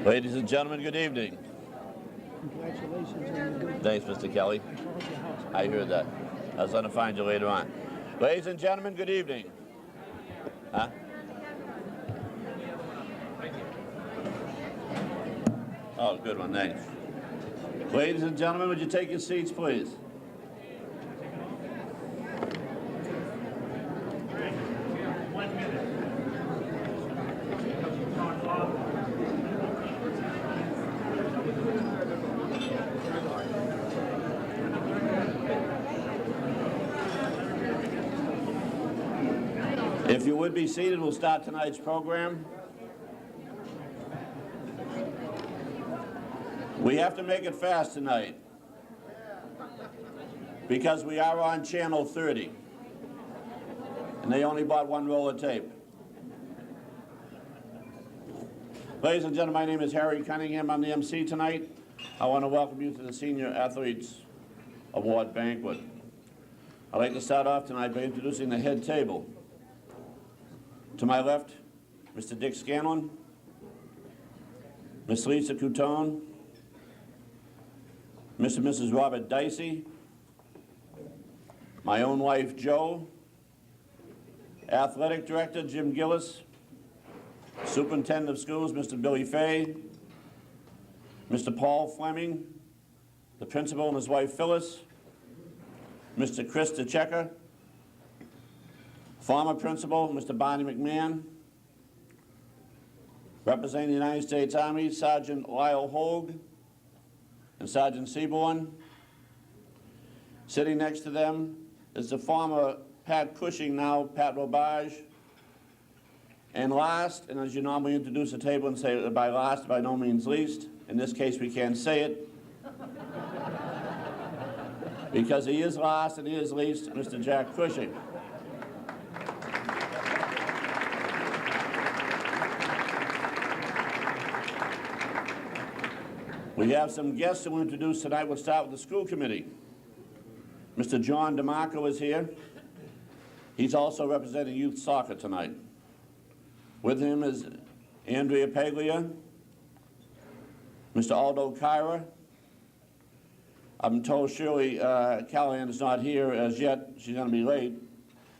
Ladies and gentlemen, good evening. Congratulations on your good. Thanks, Mr. Kelly. I called your house. I heard that. I was going to find you later on. Ladies and gentlemen, good evening. Huh? Oh, good one, thanks. Ladies and gentlemen, would you take your seats, please? If you would be seated, we'll start tonight's program. We have to make it fast tonight because we are on channel 30 and they only bought one roll of tape. Ladies and gentlemen, my name is Harry Cunningham. I'm the MC tonight. I want to welcome you to the Senior Athletes Award banquet. I'd like to start off tonight by introducing the head table. To my left, Mr. Dick Scanlon, Miss Lisa Coutone, Mr. and Mrs. Robert Dicey, my own wife, Jo, Athletic Director, Jim Gillis, Superintendent of Schools, Mr. Billy Fay, Mr. Paul Fleming, the Principal and his wife, Phyllis, Mr. Chris DeChecker, former Principal, Mr. Barney McMahon, representing the United States Army, Sergeant Lyle Hogue and Sergeant Seaborn. Sitting next to them is the former Pat Cushing, now Pat Robage. And last, and as you normally introduce the table and say by last, by no means least, in this case we can't say it, because he is last and he is least, Mr. Jack Cushing. We have some guests that we'll introduce tonight. We'll start with the school committee. Mr. John DeMarco is here. He's also representing youth soccer tonight. With him is Andrea Paglia, Mr. Aldo Kyra. I'm told Shirley Callahan is not here as yet. She's going to be late.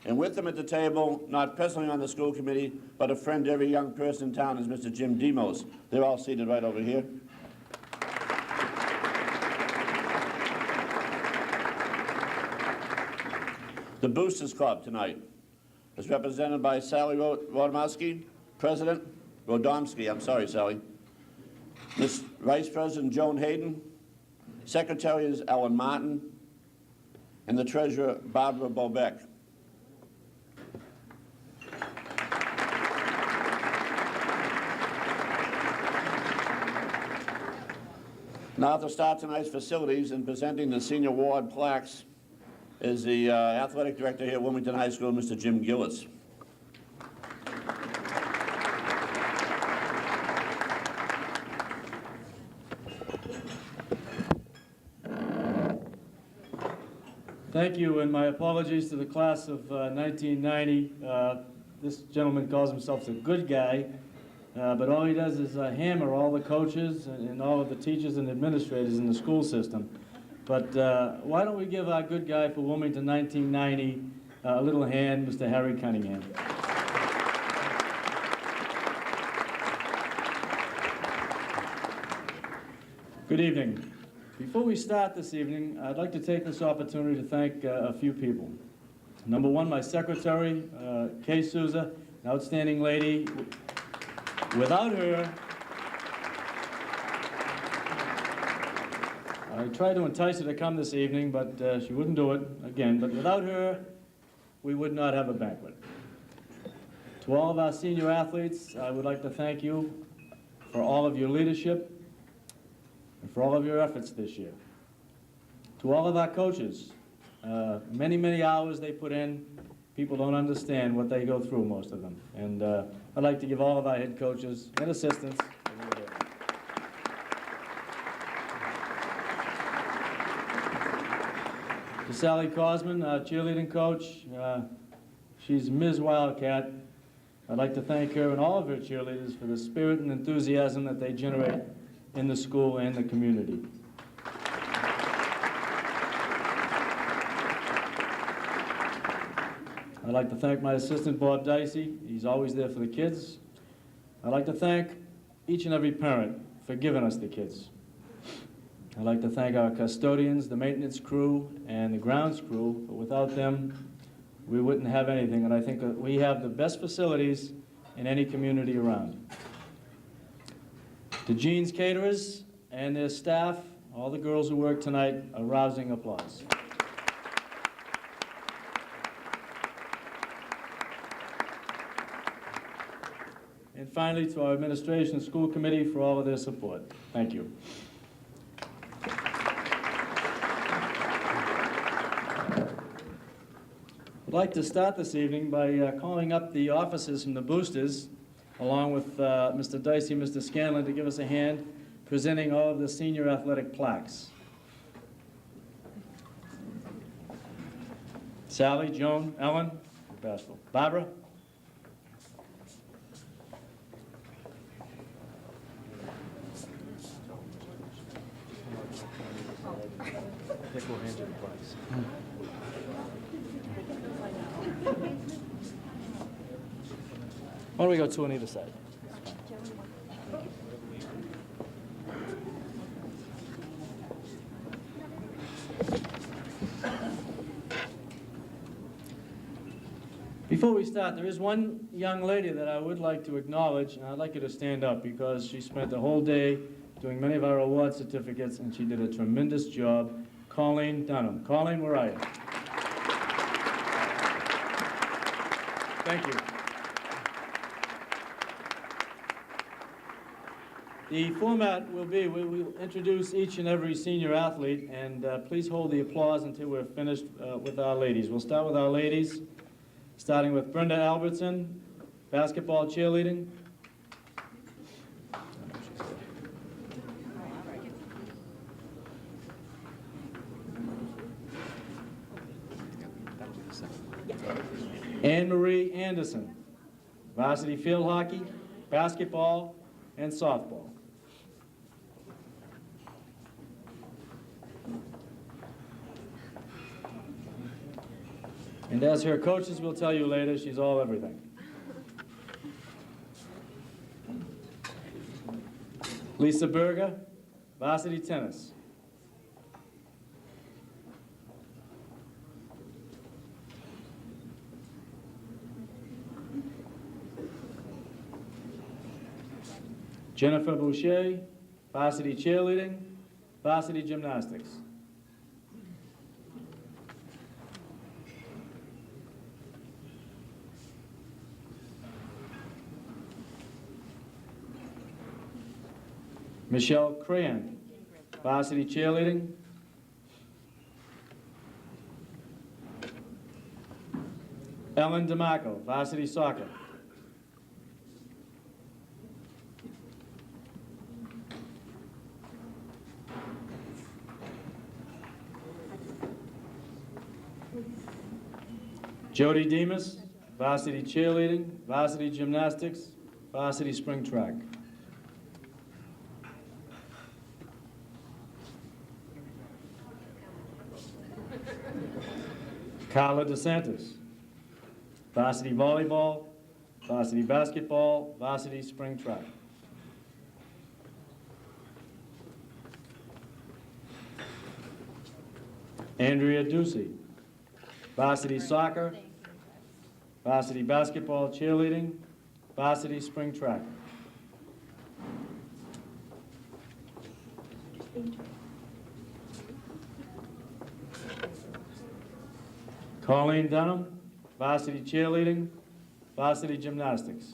And with them at the table, not personally on the school committee, but a friend to every young person in town, is Mr. Jim Demos. They're all seated right over here. The Boosters Club tonight is represented by Sally Rodomsky, President. Rodomsky, I'm sorry, Sally. Miss Vice President Joan Hayden. Secretary is Ellen Martin. And the Treasurer, Barbara Bobeck. Now to start tonight's facilities and presenting the Senior Award plaques is the Athletic Director here at Wilmington High School, Mr. Jim Gillis. Thank you, and my apologies to the class of 1990. This gentleman calls himself a good guy, but all he does is hammer all the coaches and all of the teachers and administrators in the school system. But why don't we give our good guy for Wilmington 1990 a little hand, Mr. Harry Cunningham. Good evening. Before we start this evening, I'd like to take this opportunity to thank a few people. Number one, my secretary, Kay Souza, an outstanding lady. Without her, I tried to entice her to come this evening, but she wouldn't do it again. But without her, we would not have a banquet. To all of our senior athletes, I would like to thank you for all of your leadership and for all of your efforts this year. To all of our coaches, many, many hours they put in. People don't understand what they go through, most of them. And I'd like to give all of our head coaches and assistants a little bit. To Sally Cosman, our cheerleading coach, she's Ms. Wildcat. I'd like to thank her and all of her cheerleaders for the spirit and enthusiasm that they generate in the school and the community. I'd like to thank my assistant, Bob Dicey. He's always there for the kids. I'd like to thank each and every parent for giving us the kids. I'd like to thank our custodians, the maintenance crew, and the grounds crew. But without them, we wouldn't have anything. And I think that we have the best facilities in any community around. To Jean's caterers and their staff, all the girls who work tonight, a rousing applause. And finally, to our administration and school committee for all of their support. Thank you. I'd like to start this evening by calling up the officers from the boosters, along with Mr. Dicey, Mr. Scanlon, to give us a hand presenting all of the senior athletic plaques. Sally, Joan, Ellen, Bashful. Barbara. I think we'll hand you the plaques. Why don't we go two on either side? Before we start, there is one young lady that I would like to acknowledge, and I'd like you to stand up because she spent the whole day doing many of our award certificates, and she did a tremendous job. Colleen Dunham. Colleen, where are you? Thank you. The format will be, we will introduce each and every senior athlete, and please hold the applause until we're finished with our ladies. We'll start with our ladies, starting with Brenda Albertson, basketball cheerleading. Anne Marie Anderson, varsity field hockey, basketball, and softball. And as her coaches will tell you later, she's all everything. Lisa Berger, varsity tennis. Jennifer Boucher, varsity cheerleading, varsity gymnastics. Michelle Crayon, varsity cheerleading. Ellen DeMarco, varsity soccer. Jody Demas, varsity cheerleading, varsity gymnastics, varsity spring track. Carla DeSantis, varsity volleyball, varsity basketball, varsity spring track. Andrea Ducey, varsity soccer, varsity basketball cheerleading, varsity spring track. Colleen Dunham, varsity cheerleading, varsity gymnastics.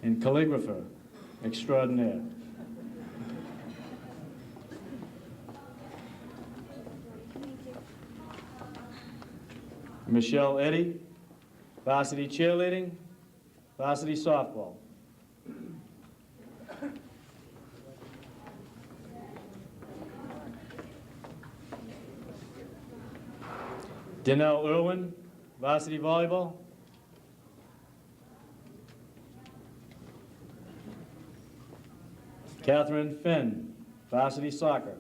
And calligrapher extraordinaire. Michelle Eddy, varsity cheerleading, varsity softball. Danelle Irwin, varsity volleyball. Catherine Finn, varsity soccer.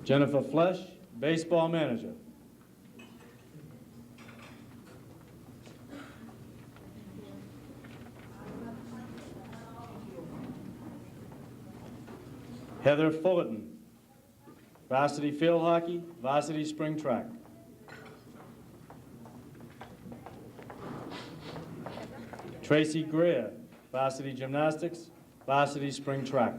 Jennifer Flesh, baseball manager. Heather Fullerton, varsity field hockey, varsity spring track. Tracy Greer, varsity gymnastics, varsity spring track.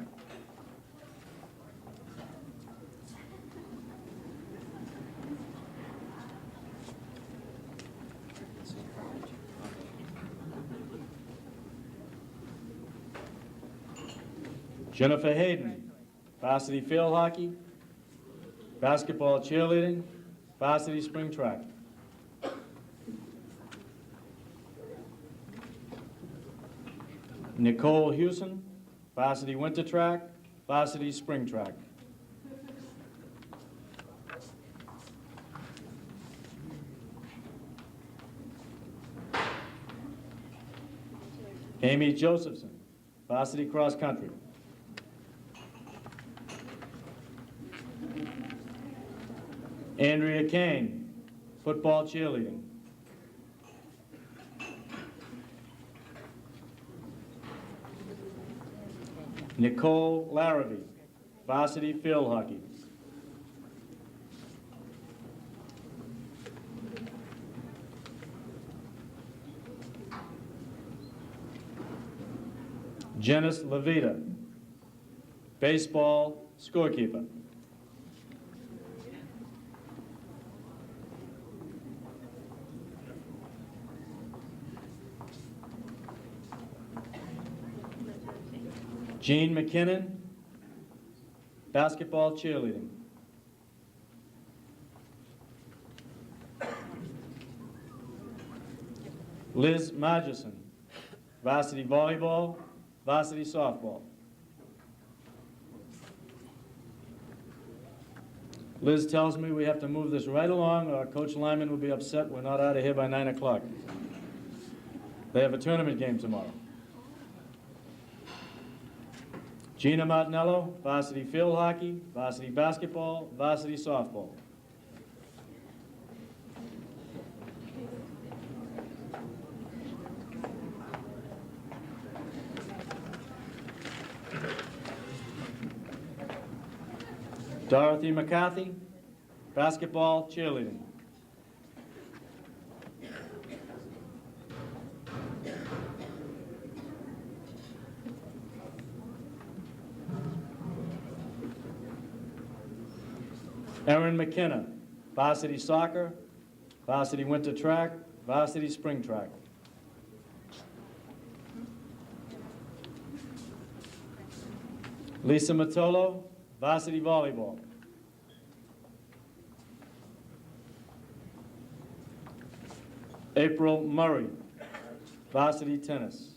Jennifer Hayden, varsity field hockey, basketball cheerleading, varsity spring track. Nicole Hewson, varsity winter track, varsity spring track. Amy Josephson, varsity cross country. Andrea Kane, football cheerleading. Nicole Larrabee, varsity field hockey. Janice Levita, baseball scorekeeper. Jean McKinnon, basketball cheerleading. Liz Margison, varsity volleyball, varsity softball. Liz tells me we have to move this right along or Coach Lyman will be upset we're not out of here by 9 o'clock. They have a tournament game tomorrow. Gina Martinello, varsity field hockey, varsity basketball, varsity softball. Dorothy McCarthy, basketball cheerleading. Erin McKenna, varsity soccer, varsity winter track, varsity spring track. Lisa Matolo, varsity volleyball. April Murray, varsity tennis.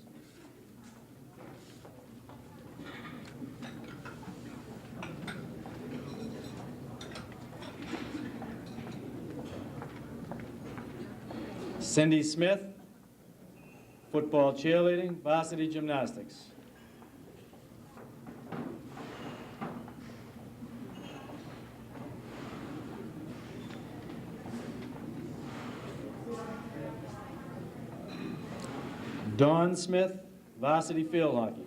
Cindy Smith, football cheerleading, varsity gymnastics. Dawn Smith, varsity field hockey.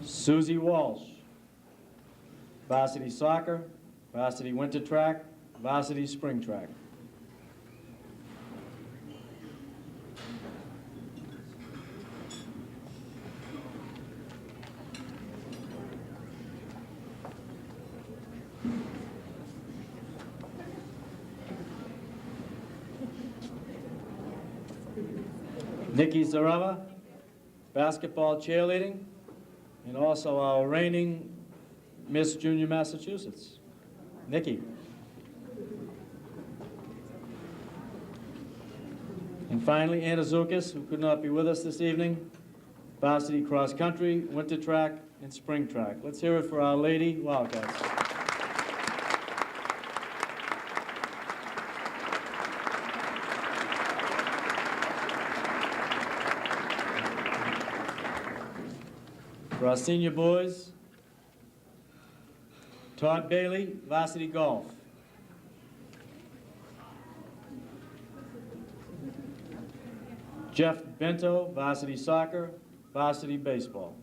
Susie Walsh, varsity soccer, varsity winter track, varsity spring track. Nikki Zarella, basketball cheerleading, and also our reigning Miss Junior Massachusetts. Nikki. And finally, Anna Zukis, who could not be with us this evening, varsity cross country, winter track, and spring track. Let's hear it for our Lady Wildcats. For our senior boys, Todd Bailey, varsity golf. Jeff Bento, varsity soccer, varsity baseball.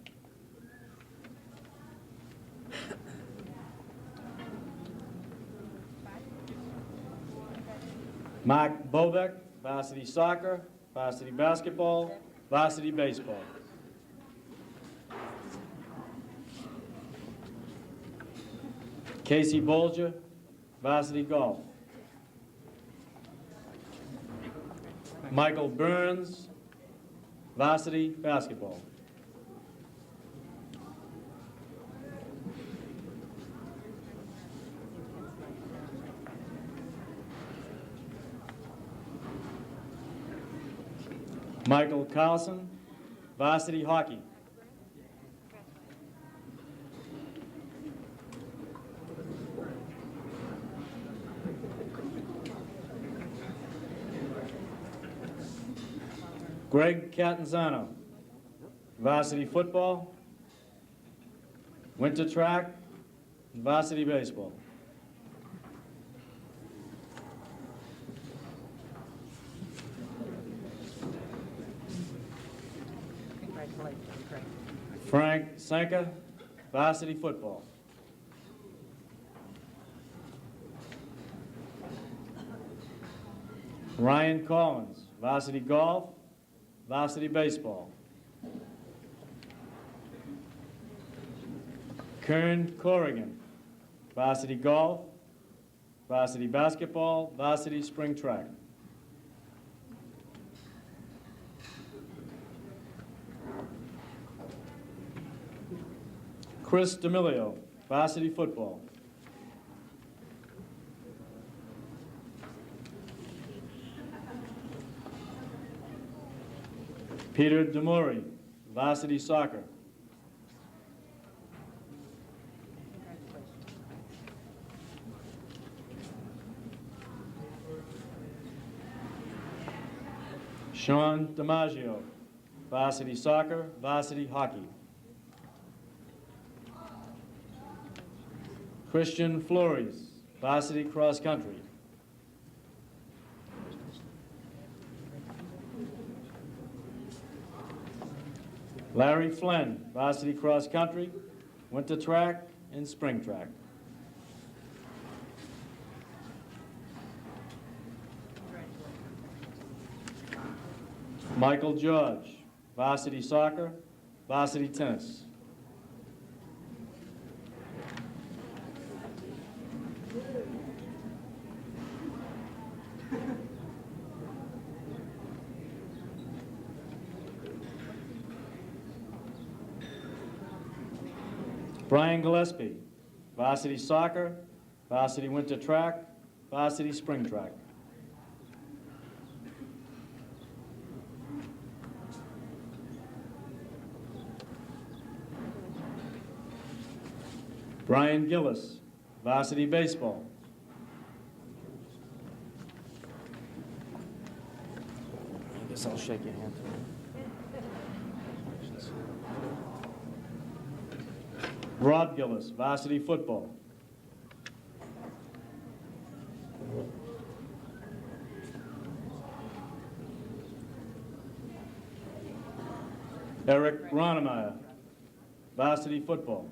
Mark Bobeck, varsity soccer, varsity basketball, varsity baseball. Casey Bolger, varsity golf. Michael Burns, varsity basketball. Michael Carlson, varsity hockey. Greg Catanzano, varsity football, winter track, and varsity baseball. Congratulations, Greg. Frank Sanka, varsity football. Ryan Collins, varsity golf, varsity baseball. Kern Corrigan, varsity golf, varsity basketball, varsity spring track. Chris D'Amelio, varsity football. Peter Demori, varsity soccer. Sean DiMaggio, varsity soccer, varsity hockey. Christian Flores, varsity cross country. Larry Flynn, varsity cross country, winter track, and spring track. Michael George, varsity soccer, varsity tennis. Brian Gillespie, varsity soccer, varsity winter track, varsity spring track. Brian Gillis, varsity baseball. I guess I'll shake your hand. Rob Gillis, varsity football. Eric Ronemeyer, varsity football.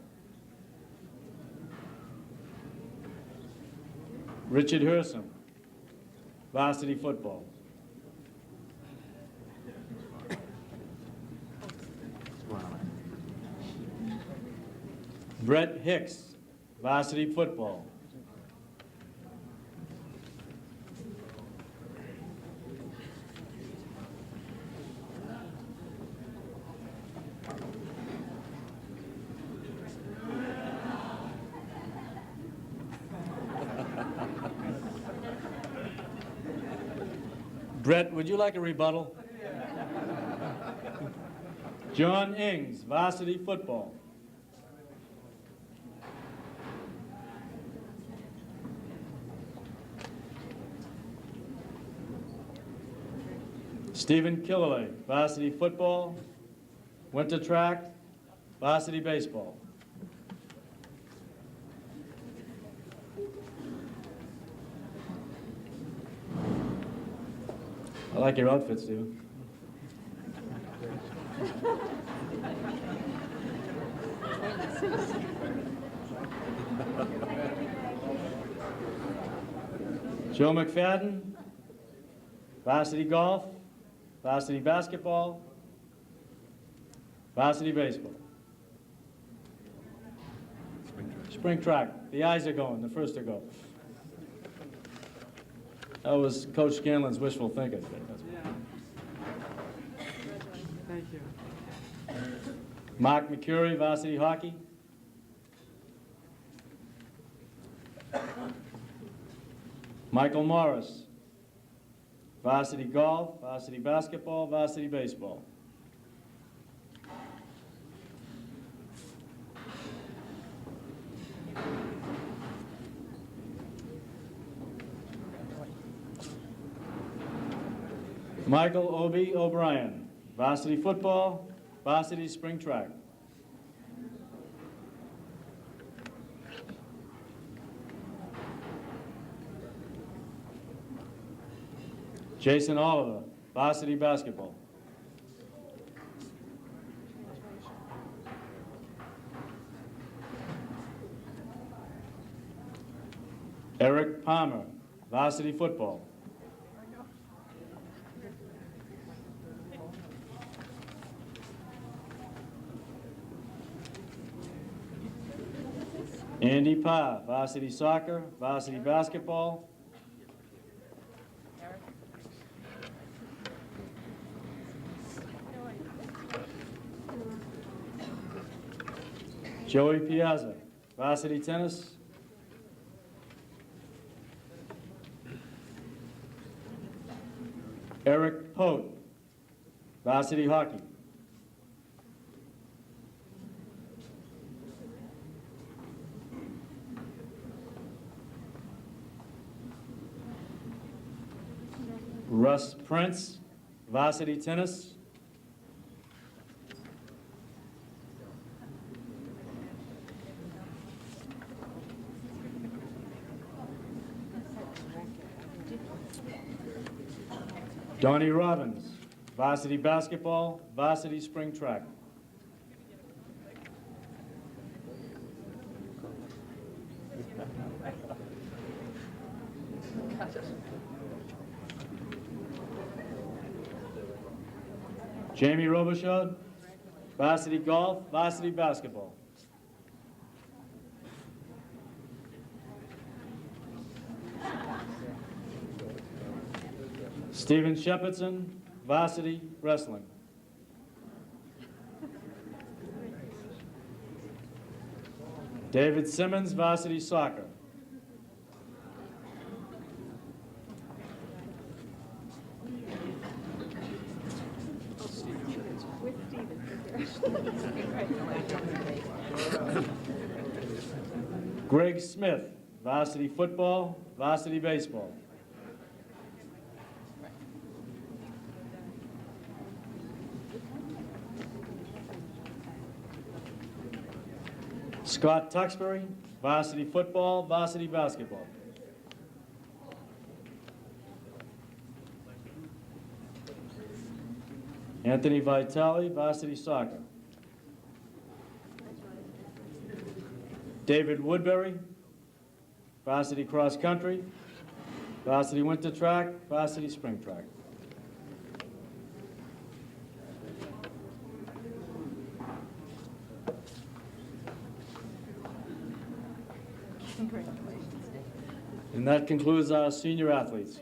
Richard Hersom, varsity football. Brett Hicks, varsity football. Brett, would you like a rebuttal? John Ings, varsity football. Stephen Killalay, varsity football, winter track, varsity baseball. I like your outfit, Stephen. Joe McFadden, varsity golf, varsity basketball, varsity baseball. Spring track. The eyes are going, the first to go. That was Coach Scanlon's wishful thinking. Thank you. Mark McCurry, varsity hockey. Michael Morris, varsity golf, varsity basketball, varsity baseball. Michael Obie O'Brien, varsity football, varsity spring track. Jason Oliver, varsity basketball. Eric Palmer, varsity football. Andy Parr, varsity soccer, varsity basketball. Joey Piazza, varsity tennis. Eric Pote, varsity hockey. Russ Prince, varsity tennis. Donnie Robbins, varsity basketball, varsity spring track. Jamie Robichaud, varsity golf, varsity basketball. Stephen Shepardson, varsity wrestling. David Simmons, varsity soccer. Greg Smith, varsity football, varsity baseball. Scott Tuxbury, varsity football, varsity basketball. Anthony Vitale, varsity soccer. David Woodbury, varsity cross country, varsity winter track, varsity spring track. Congratulations, Dave. And that concludes our senior athletes.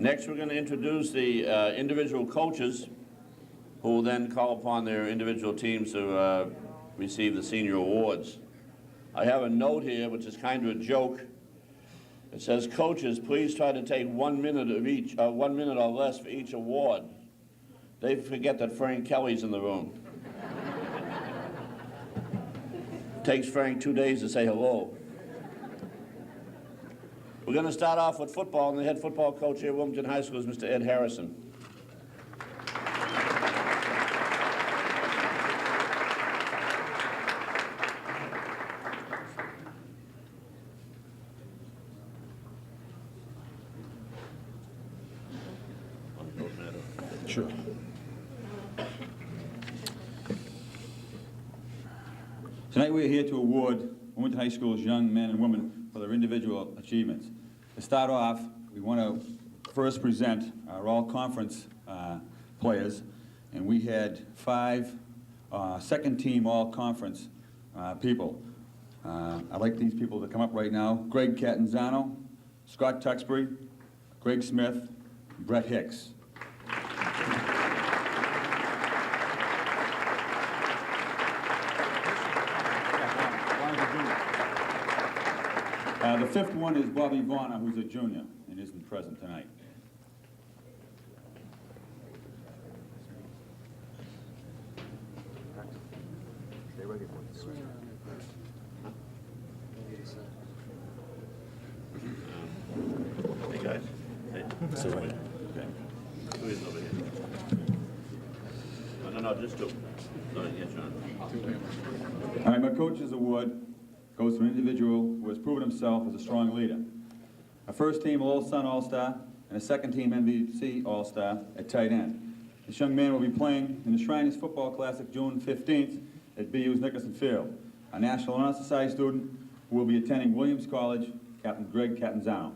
Next, we're going to introduce the individual coaches who will then call upon their individual teams to receive the senior awards. I have a note here, which is kind of a joke. It says, coaches, please try to take 1 minute of each, 1 minute or less for each award. They forget that Frank Kelly's in the room. Takes Frank 2 days to say hello. We're going to start off with football, and the head football coach here at Wilmington High School is Mr. Ed Harrison. Sure. Tonight we're here to award Wilmington High School's young men and women for their individual achievements. To start off, we want to first present our all-conference players, and we had 5 second-team all-conference people. I'd like these people to come up right now. Greg Catanzano, Scott Tuxbury, Greg Smith, Brett Hicks. The 5th one is Bobby Varner, who's a junior and isn't present tonight. Hey, guys. Hey. Okay. Who is over here? No, just 2. Sorry, yeah, John. All right, my coach's award goes to an individual who has proven himself as a strong leader. A first-team All-Sun All-Star and a second-team NBC All-Star at tight end. This young man will be playing in the Shriners Football Classic June 15th at BU's Nickerson Field. A National Honor Society student who will be attending Williams College, Captain Greg Catanzano.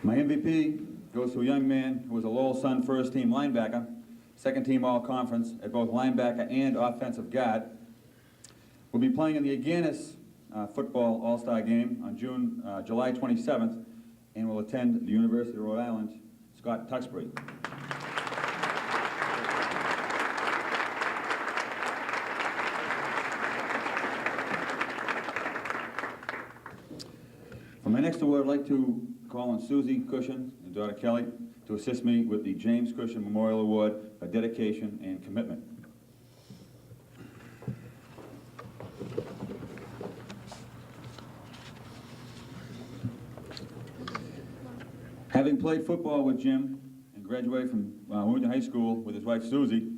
My MVP goes to a young man who was a Lowell Sun first-team linebacker, second-team all-conference at both linebacker and offensive guard. We'll be playing in the Aganis football all-star game on July 27th, and will attend the University of Rhode Island, Scott Tuxbury. For my next award, I'd like to call on Susie Cushion and daughter Kelly to assist me with the James Cushion Memorial Award for dedication and commitment. Having played football with Jim and graduated from Wilmington High School with his wife Susie,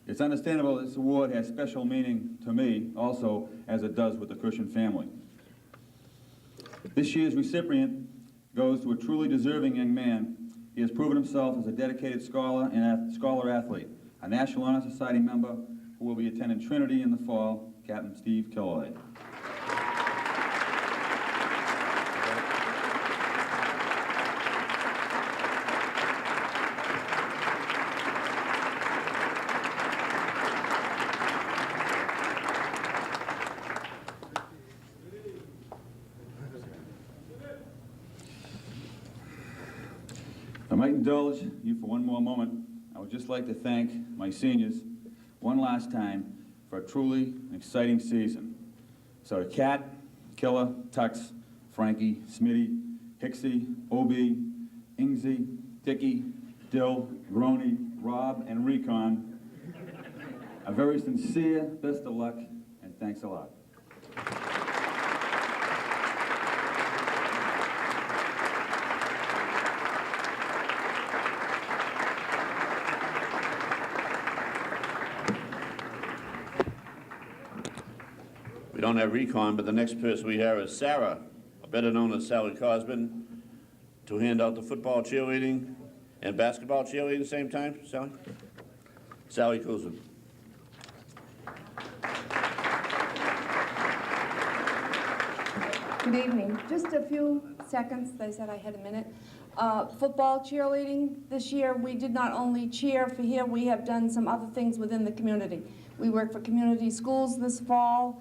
it's understandable that this award has special meaning to me also, as it does with the Cushion family. This year's recipient goes to a truly deserving young man. He has proven himself as a dedicated scholar and scholar athlete, a National Honor Society member who will be attending Trinity in the fall, Captain Steve Killoy. I might indulge you for one more moment. I would just like to thank my seniors one last time for a truly exciting season. So to Kat, Killer, Tux, Frankie, Smitty, Hicksy, Obi, Ingsy, Dicky, Dill, Roney, Rob, and Recon, a very sincere best of luck and thanks a lot. We don't have recon, but the next person we have is Sarah, better known as Sally Cosbin, to hand out the football cheerleading and basketball cheerleading at the same time. Sally? Sally Cosbin. Good evening. Just a few seconds. They said I had a minute. Football cheerleading this year, we did not only cheer for here, we have done some other things within the community. We work for community schools this fall,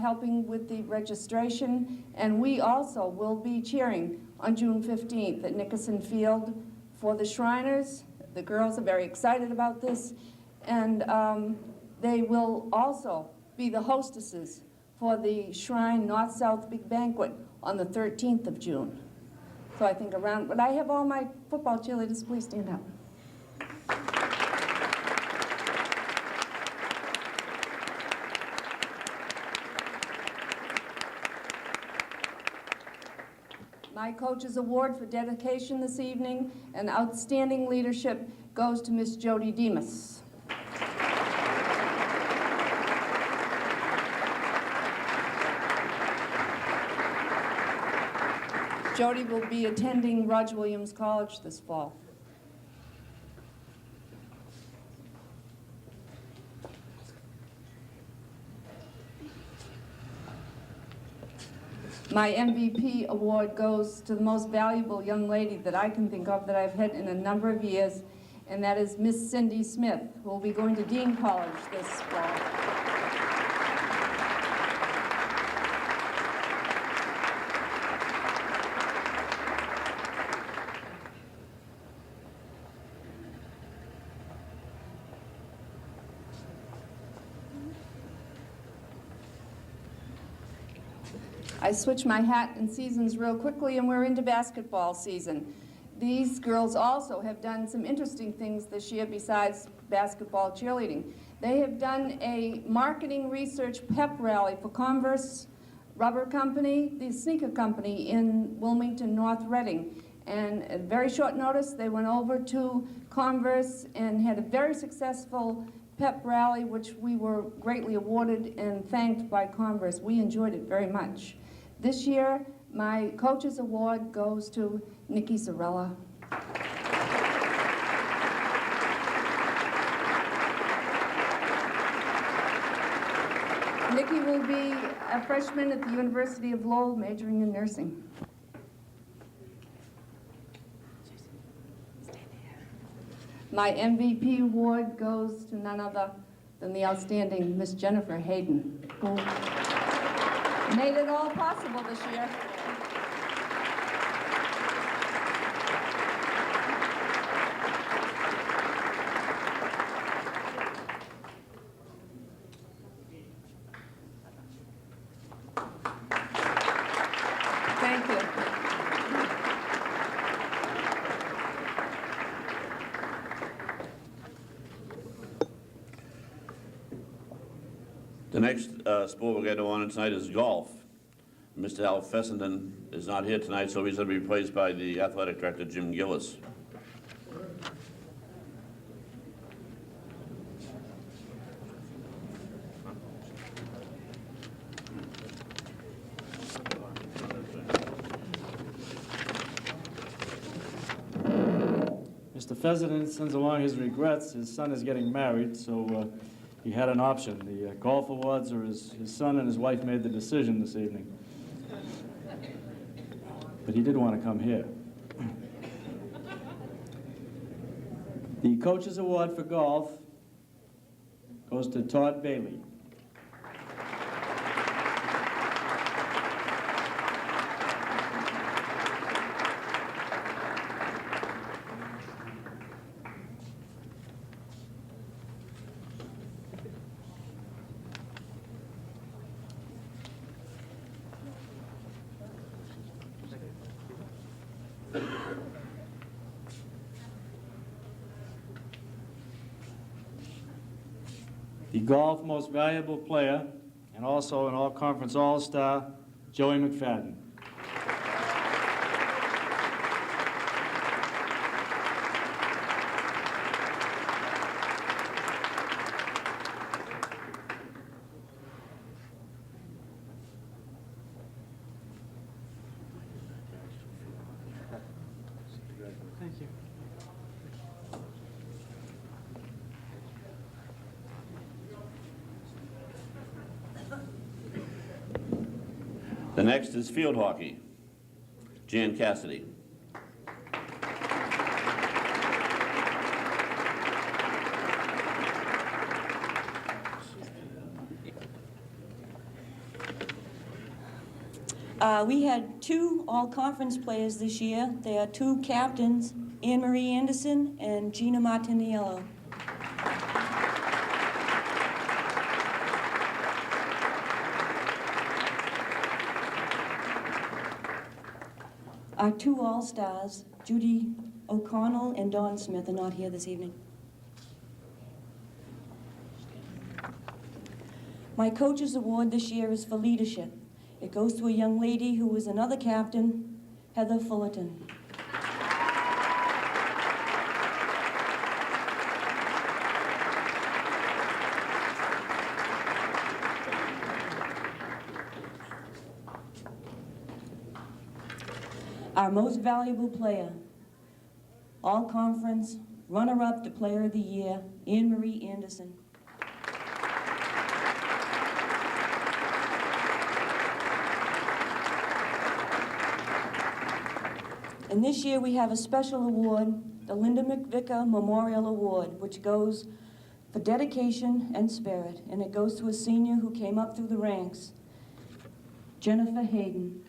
helping with the registration, and we also will be cheering on June 15th at Nickerson Field for the Shriners. The girls are very excited about this, and they will also be the hostesses for the Shrine North-South Big Banquet on the 13th of June. So I think around, but I have all my football cheerleaders, please stand up. My Coach's Award for dedication this evening and outstanding leadership goes to Miss Jody Demas. Jody will be attending Roger Williams College this fall. My MVP award goes to the most valuable young lady that I can think of that I've had in a number of years, and that is Miss Cindy Smith, who will be going to Dean College this fall. I switch my hat and seasons real quickly, and we're into basketball season. These girls also have done some interesting things this year besides basketball cheerleading. They have done a marketing research pep rally for Converse Rubber Company, the sneaker company in Wilmington, North Reading. And at very short notice, they went over to Converse and had a very successful pep rally, which we were greatly awarded and thanked by Converse. We enjoyed it very much. This year, my Coach's Award goes to Nikki Zarella. Nikki will be a freshman at the University of Lowell, majoring in nursing. My MVP award goes to none other than the outstanding Miss Jennifer Hayden, who made it all possible this year. Thank you. The next sport we're going to honor tonight is golf. Mr. Al Fessenden is not here tonight, so he's going to be replaced by the athletic director, Jim Gillis. Mr. Fessenden sends along his regrets. His son is getting married, so he had an option. The golf awards, or his son and his wife made the decision this evening. But he did want to come here. The Coach's Award for golf goes to Todd Bailey. The golf most valuable player, and also an all-conference all-star, Joey McFadden. Thank you. The next is field hockey. Jan Cassidy. We had 2 all-conference players this year. They are 2 captains, Anne Marie Anderson and Gina Martiniello. Our 2 all-stars, Judy O'Connell and Dawn Smith, are not here this evening. My coach's award this year is for leadership. It goes to a young lady who was another captain, Heather Fullerton. Our most valuable player, all-conference, runner-up to Player of the Year, Anne Marie Anderson. And this year we have a special award, the Linda McVicker Memorial Award, which goes for dedication and spirit, and it goes to a senior who came up through the ranks, Jennifer Hayden.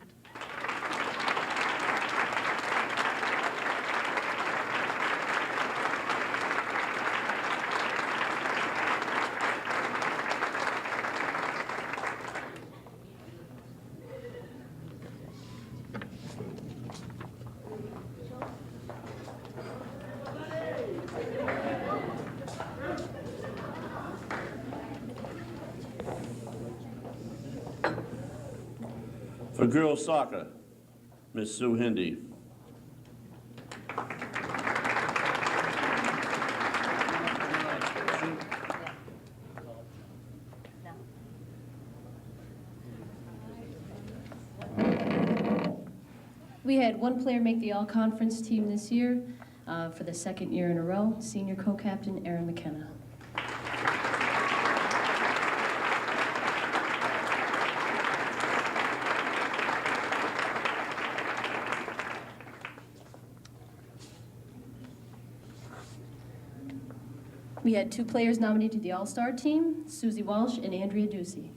For girls soccer, Ms. Sue Hindi. We had 1 player make the all-conference team this year for the 2nd year in a row, senior co-captain Erin McKenna. We had 2 players nominated to the All-Star team, Susie Walsh and Andrea Ducey.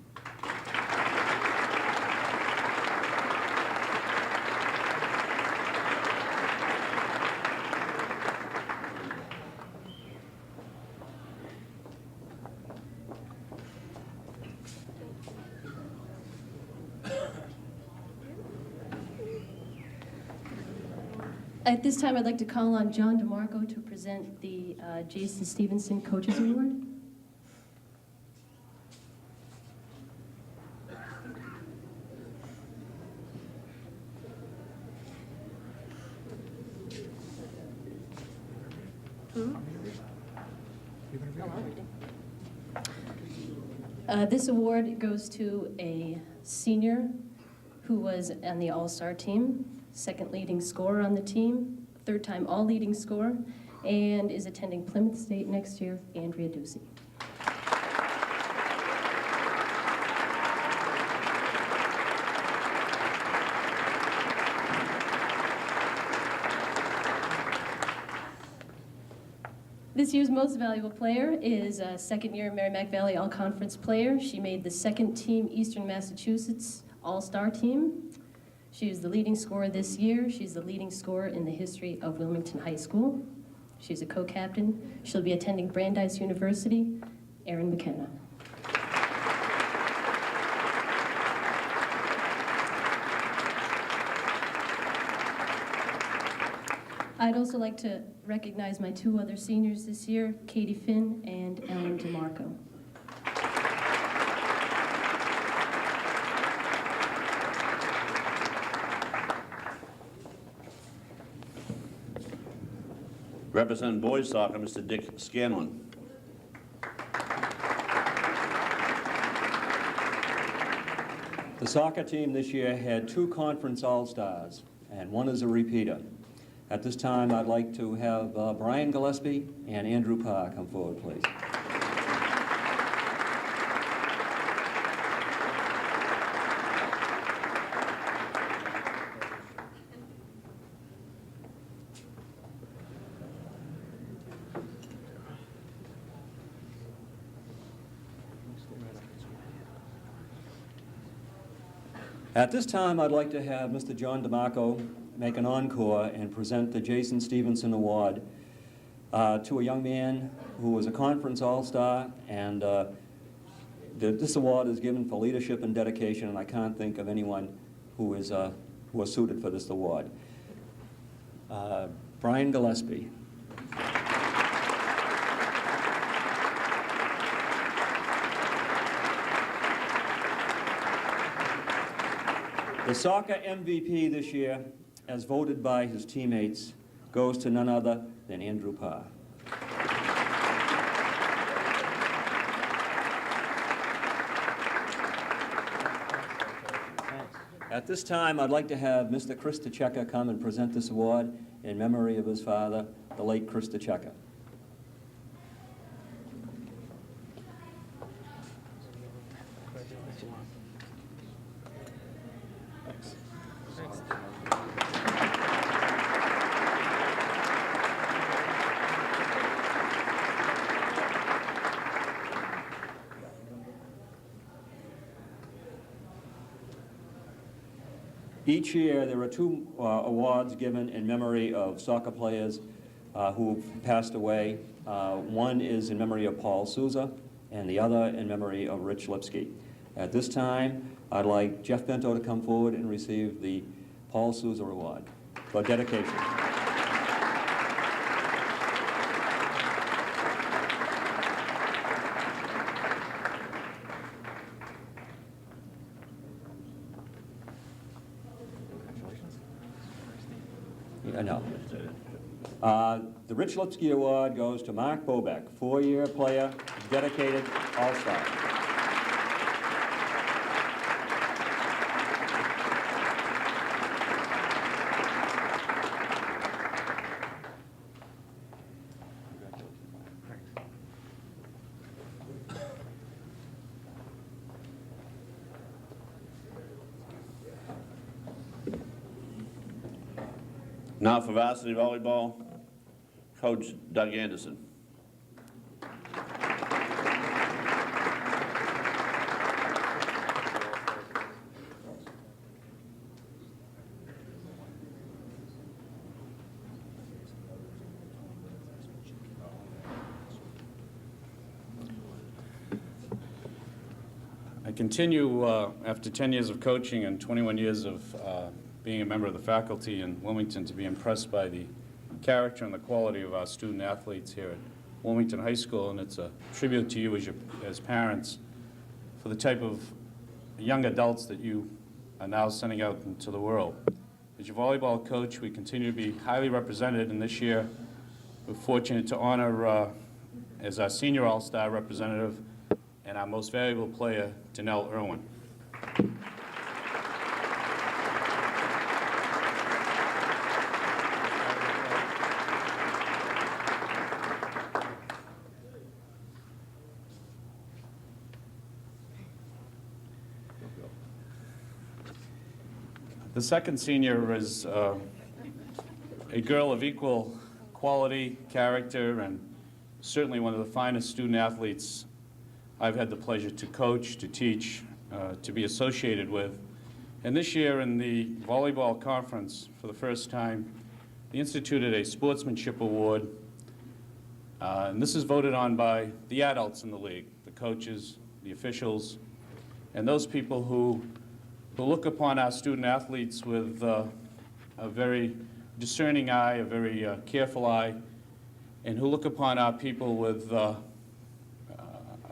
At this time, I'd like to call on John DeMarco to present the Jason Stevenson Coaches Award. This award goes to a senior who was on the All-Star team, 2nd leading scorer on the team, 3rd time all-leading scorer, and is attending Plymouth State next year, Andrea Ducey. This year's most valuable player is a 2nd year Merrimack Valley All-Conference player. She made the 2nd team Eastern Massachusetts All-Star team. She is the leading scorer this year. She's the leading scorer in the history of Wilmington High School. She's a co-captain. She'll be attending Brandeis University, Erin McKenna. I'd also like to recognize my 2 other seniors this year, Katie Finn and Ellen DeMarco. Representing boys soccer, Mr. Dick Scanlon. The soccer team this year had 2 conference all-stars, and 1 is a repeater. At this time, I'd like to have Brian Gillespie and Andrew Parr come forward, please. At this time, I'd like to have Mr. John DeMarco make an encore and present the Jason Stevenson Award to a young man who was a conference all-star, and this award is given for leadership and dedication, and I can't think of anyone who is suited for this award. Brian Gillespie. The soccer MVP this year, as voted by his teammates, goes to none other than Andrew Parr. At this time, I'd like to have Mr. Chris DeCecca come and present this award in memory of his father, the late Chris DeCecca. Each year, there are two awards given in memory of soccer players who've passed away. One is in memory of Paul Souza, and the other in memory of Rich Lipsky. At this time, I'd like Jeff Bento to come forward and receive the Paul Souza Award for dedication. No. The Rich Lipsky Award goes to Mark Bobeck, 4-year player, dedicated, all-star. Now for varsity volleyball, Coach Doug Anderson. I continue, after 10 years of coaching and 21 years of being a member of the faculty in Wilmington, to be impressed by the character and the quality of our student athletes here at Wilmington High School, and it's a tribute to you as parents for the type of young adults that you are now sending out into the world. As your volleyball coach, we continue to be highly represented, and this year we're fortunate to honor as our senior all-star representative and our most valuable player, Danelle Irwin. The second senior is a girl of equal quality, character, and certainly one of the finest student athletes I've had the pleasure to coach, to teach, to be associated with. And this year in the volleyball conference, for the first time, they instituted a sportsmanship award. And this is voted on by the adults in the league, the coaches, the officials, and those people who look upon our student athletes with a very discerning eye, a very careful eye, and who look upon our people with a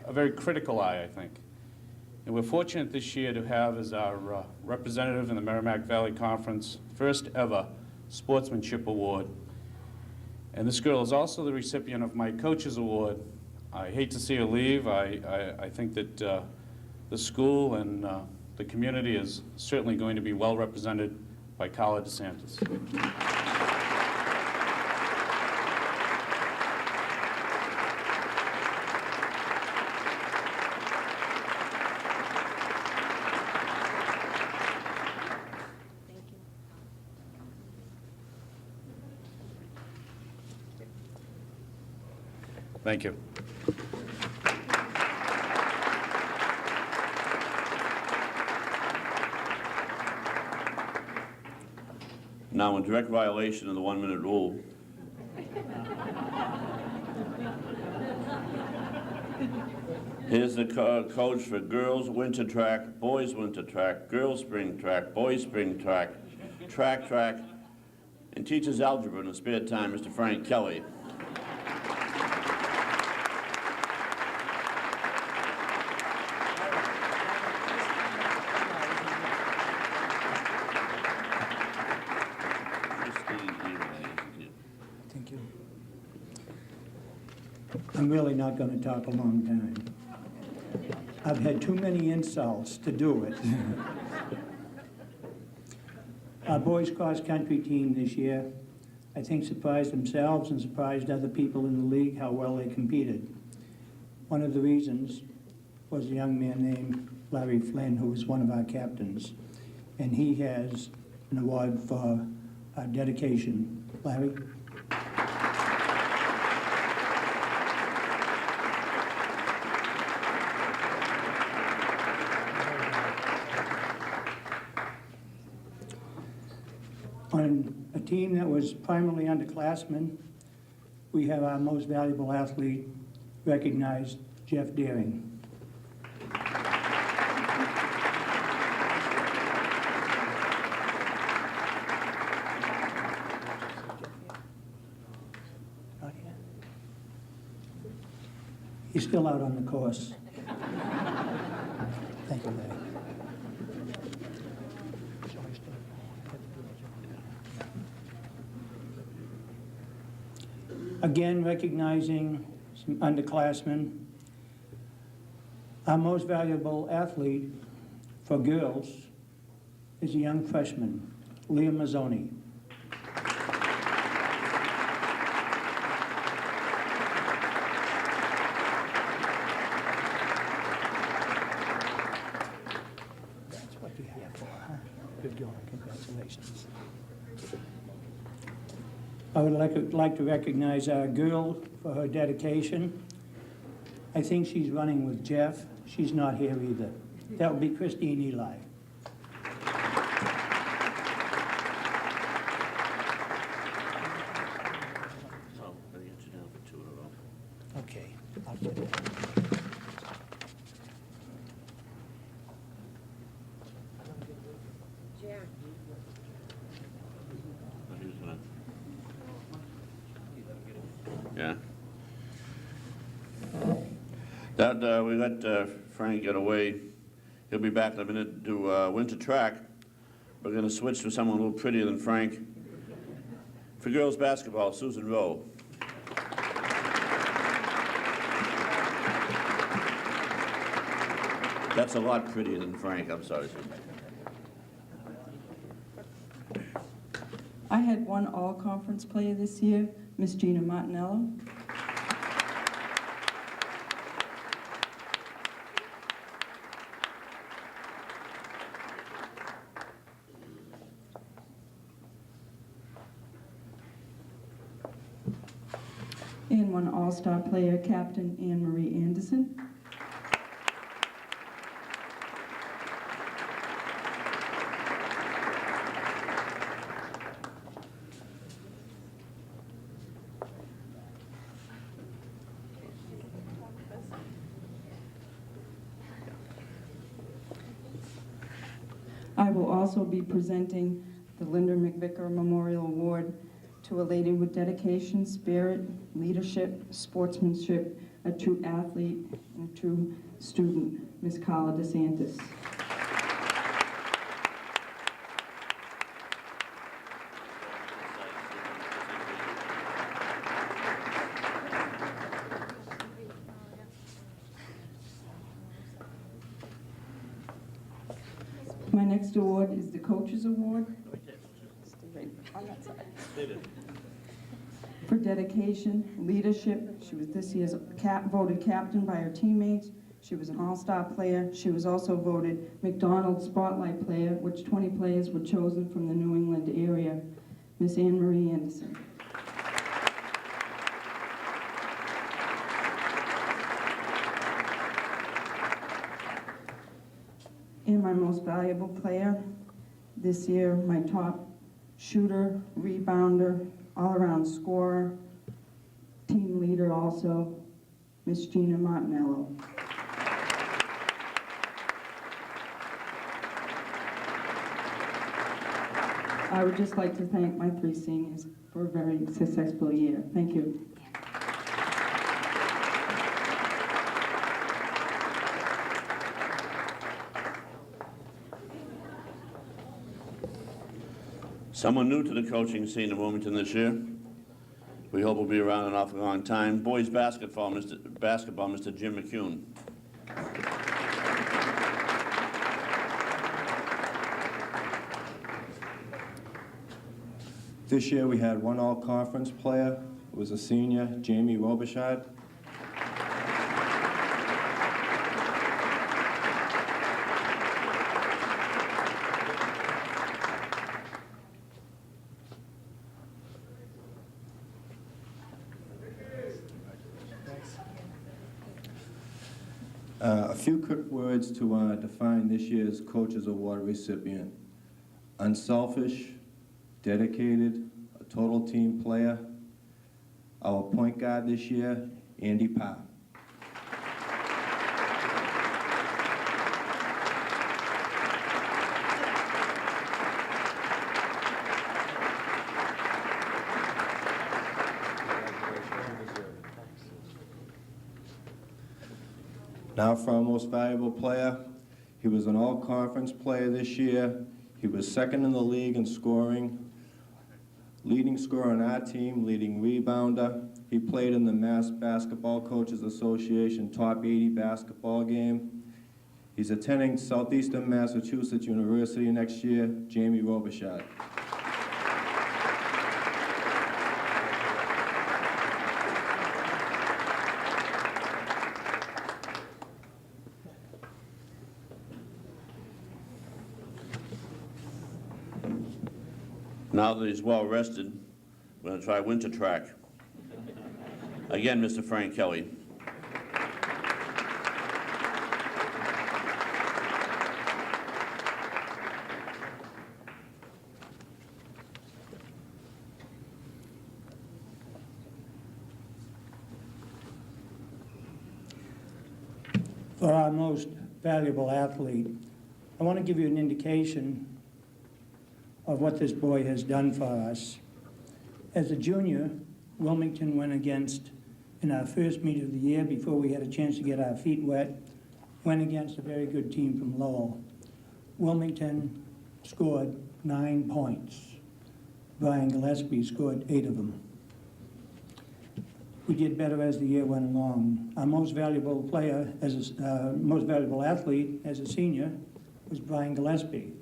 very critical eye, I think. And we're fortunate this year to have as our representative in the Merrimack Valley Conference, first ever Sportsmanship Award. And this girl is also the recipient of my Coach's Award. I hate to see her leave. I think that the school and the community is certainly going to be well represented by Carla DeSantis. Thank you. Now, in direct violation of the 1-minute rule, here's the coach for girls winter track, boys winter track, girls spring track, boys spring track, track, and teaches algebra in his spare time, Mr. Frank Kelly. Thank you. I'm really not going to talk a long time. I've had too many insults to do it. Our boys cross-country team this year, I think, surprised themselves and surprised other people in the league how well they competed. One of the reasons was a young man named Larry Flynn, who was one of our captains, and he has an award for dedication. Larry? On a team that was primarily underclassmen, we have our most valuable athlete recognized, Jeff Deering. Not yet. He's still out on the course. Thank you, Larry. Again, recognizing some underclassmen. Our most valuable athlete for girls is a young freshman, Leah Mazzoni. That's what you're here for, huh? Good going, congratulations. I would like to recognize our girl for her dedication. I think she's running with Jeff. She's not here either. That would be Christine Eli. So, I'll get you down for 2 in a row. Okay, I'll get it. Yeah. That, we let Frank get away. He'll be back in a minute to winter track. We're going to switch to someone a little prettier than Frank. For girls basketball, Susan Rowe. That's a lot prettier than Frank, I'm sorry, Susan. I had one all-conference player this year, Miss Gina Martinello. And one all-star player, Captain Anne Marie Anderson. I will also be presenting the Linda McVicker Memorial Award to a lady with dedication, spirit, leadership, sportsmanship, a true athlete, and a true student, Miss Carla DeSantis. My next award is the Coaches Award. For dedication, leadership. She was this year's voted captain by her teammates. She was an all-star player. She was also voted McDonald's Spotlight Player, which 20 players were chosen from the New England area. Miss Anne Marie Anderson. And my most valuable player this year, my top shooter, rebounder, all-around scorer, team leader also, Miss Gina Martinello. I would just like to thank my 3 seniors for a very successful year. Thank you. Someone new to the coaching scene in Wilmington this year. We hope will be around an awful long time. Boys basketball, Mr. Jim McCune. This year we had one all-conference player. It was a senior, Jamie Robichaud. A few quick words to define this year's Coaches Award recipient. Unselfish, dedicated, a total team player. Our point guard this year, Andy Parr. Now for our most valuable player. He was an all-conference player this year. He was second in the league in scoring, leading scorer on our team, leading rebounder. He played in the Mass Basketball Coaches Association Top 80 basketball game. He's attending Southeastern Massachusetts University next year, Jamie Robichaud. Now that he's well rested, we're going to try winter track. Again, Mr. Frank Kelly. For our most valuable athlete, I want to give you an indication of what this boy has done for us. As a junior, Wilmington went against, in our first meet of the year, before we had a chance to get our feet wet, went against a very good team from Lowell. Wilmington scored 9 points. Brian Gillespie scored 8 of them. We did better as the year went along. Our most valuable player, most valuable athlete as a senior, was Brian Gillespie.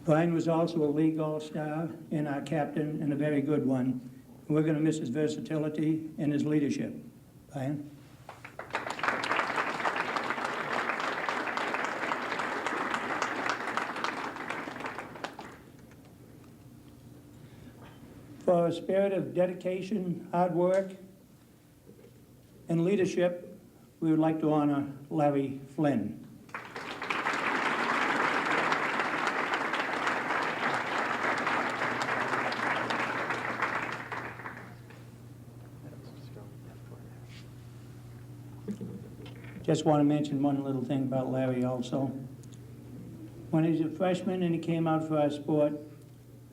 Brian was also a league all-star and our captain, and a very good one. We're going to miss his versatility and his leadership. Brian? For a spirit of dedication, hard work, and leadership, we would like to honor Larry Flynn. Just want to mention one little thing about Larry also. When he was a freshman and he came out for our sport,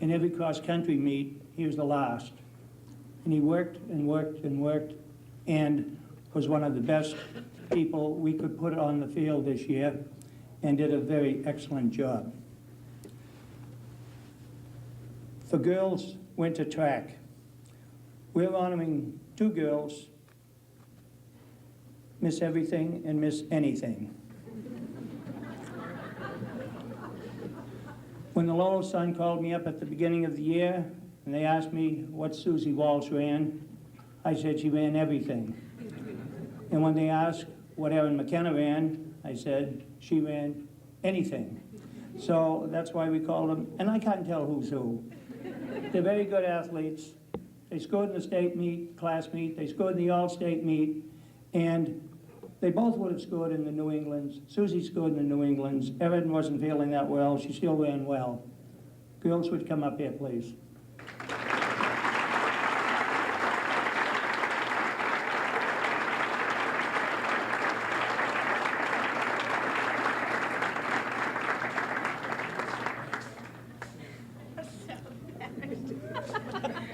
in every cross-country meet, he was the last. And he worked and worked and worked and was one of the best people we could put on the field this year and did a very excellent job. For girls, winter track. We're honoring 2 girls, Miss Everything and Miss Anything. When the Lowell Sun called me up at the beginning of the year and they asked me what Susie Walsh ran, I said she ran everything. And when they asked what Erin McKenna ran, I said she ran anything. So that's why we call them, and I can't tell who's who. They're very good athletes. They scored in the state meet, class meet, they scored in the all-state meet, and they both would have scored in the New Englands. Susie scored in the New Englands. Erin wasn't feeling that well. She still ran well. Girls would come up here, please.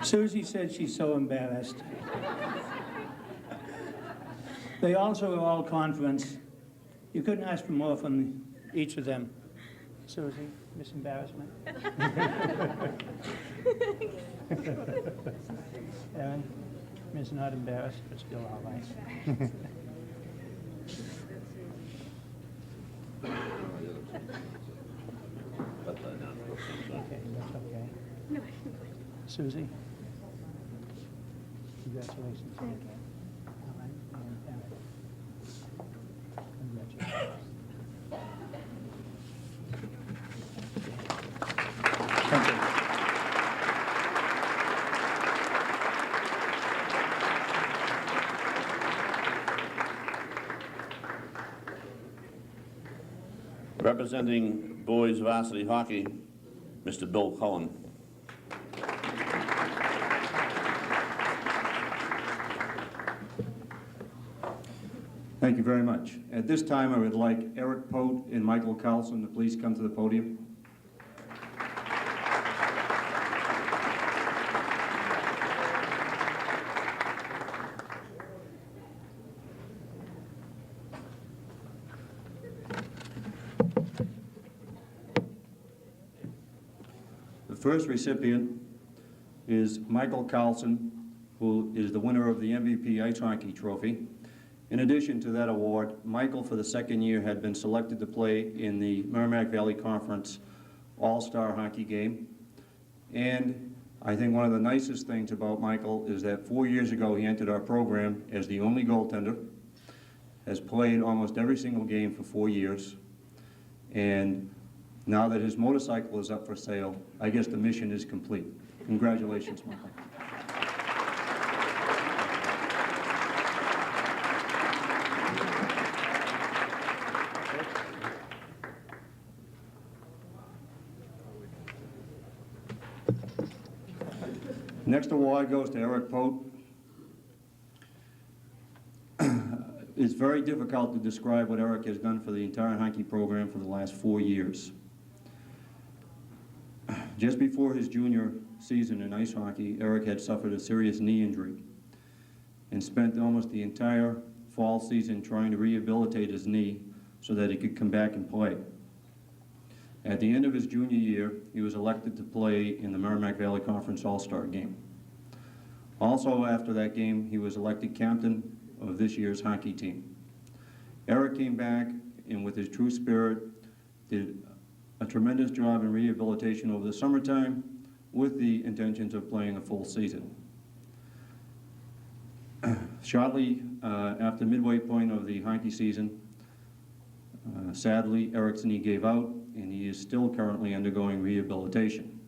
Susie said she's so embarrassed. They also are all conference. You couldn't ask for more from each of them. Susie, Miss Embarrassment. Erin, Miss Not Embarrassed, but still all right. Okay, that's okay. Susie? Congratulations. Thank you. All right, and Erin. Congratulations. Thank you. Representing boys varsity hockey, Mr. Bill Cullen. Thank you very much. At this time, I would like Eric Pote and Michael Carlson to please come to the podium. The first recipient is Michael Carlson, who is the winner of the MVP Ice Hockey Trophy. In addition to that award, Michael, for the second year, had been selected to play in the Merrimack Valley Conference All-Star Hockey Game. And I think one of the nicest things about Michael is that 4 years ago he entered our program as the only goaltender, has played almost every single game for 4 years, and now that his motorcycle is up for sale, I guess the mission is complete. Congratulations, Michael. Next award goes to Eric Pote. It's very difficult to describe what Eric has done for the entire hockey program for the last 4 years. Just before his junior season in ice hockey, Eric had suffered a serious knee injury and spent almost the entire fall season trying to rehabilitate his knee so that he could come back and play. At the end of his junior year, he was elected to play in the Merrimack Valley Conference All-Star Game. Also after that game, he was elected captain of this year's hockey team. Eric came back and with his true spirit did a tremendous job in rehabilitation over the summertime with the intentions of playing a full season. Shortly after midway point of the hockey season, sadly, Eric's knee gave out and he is still currently undergoing rehabilitation.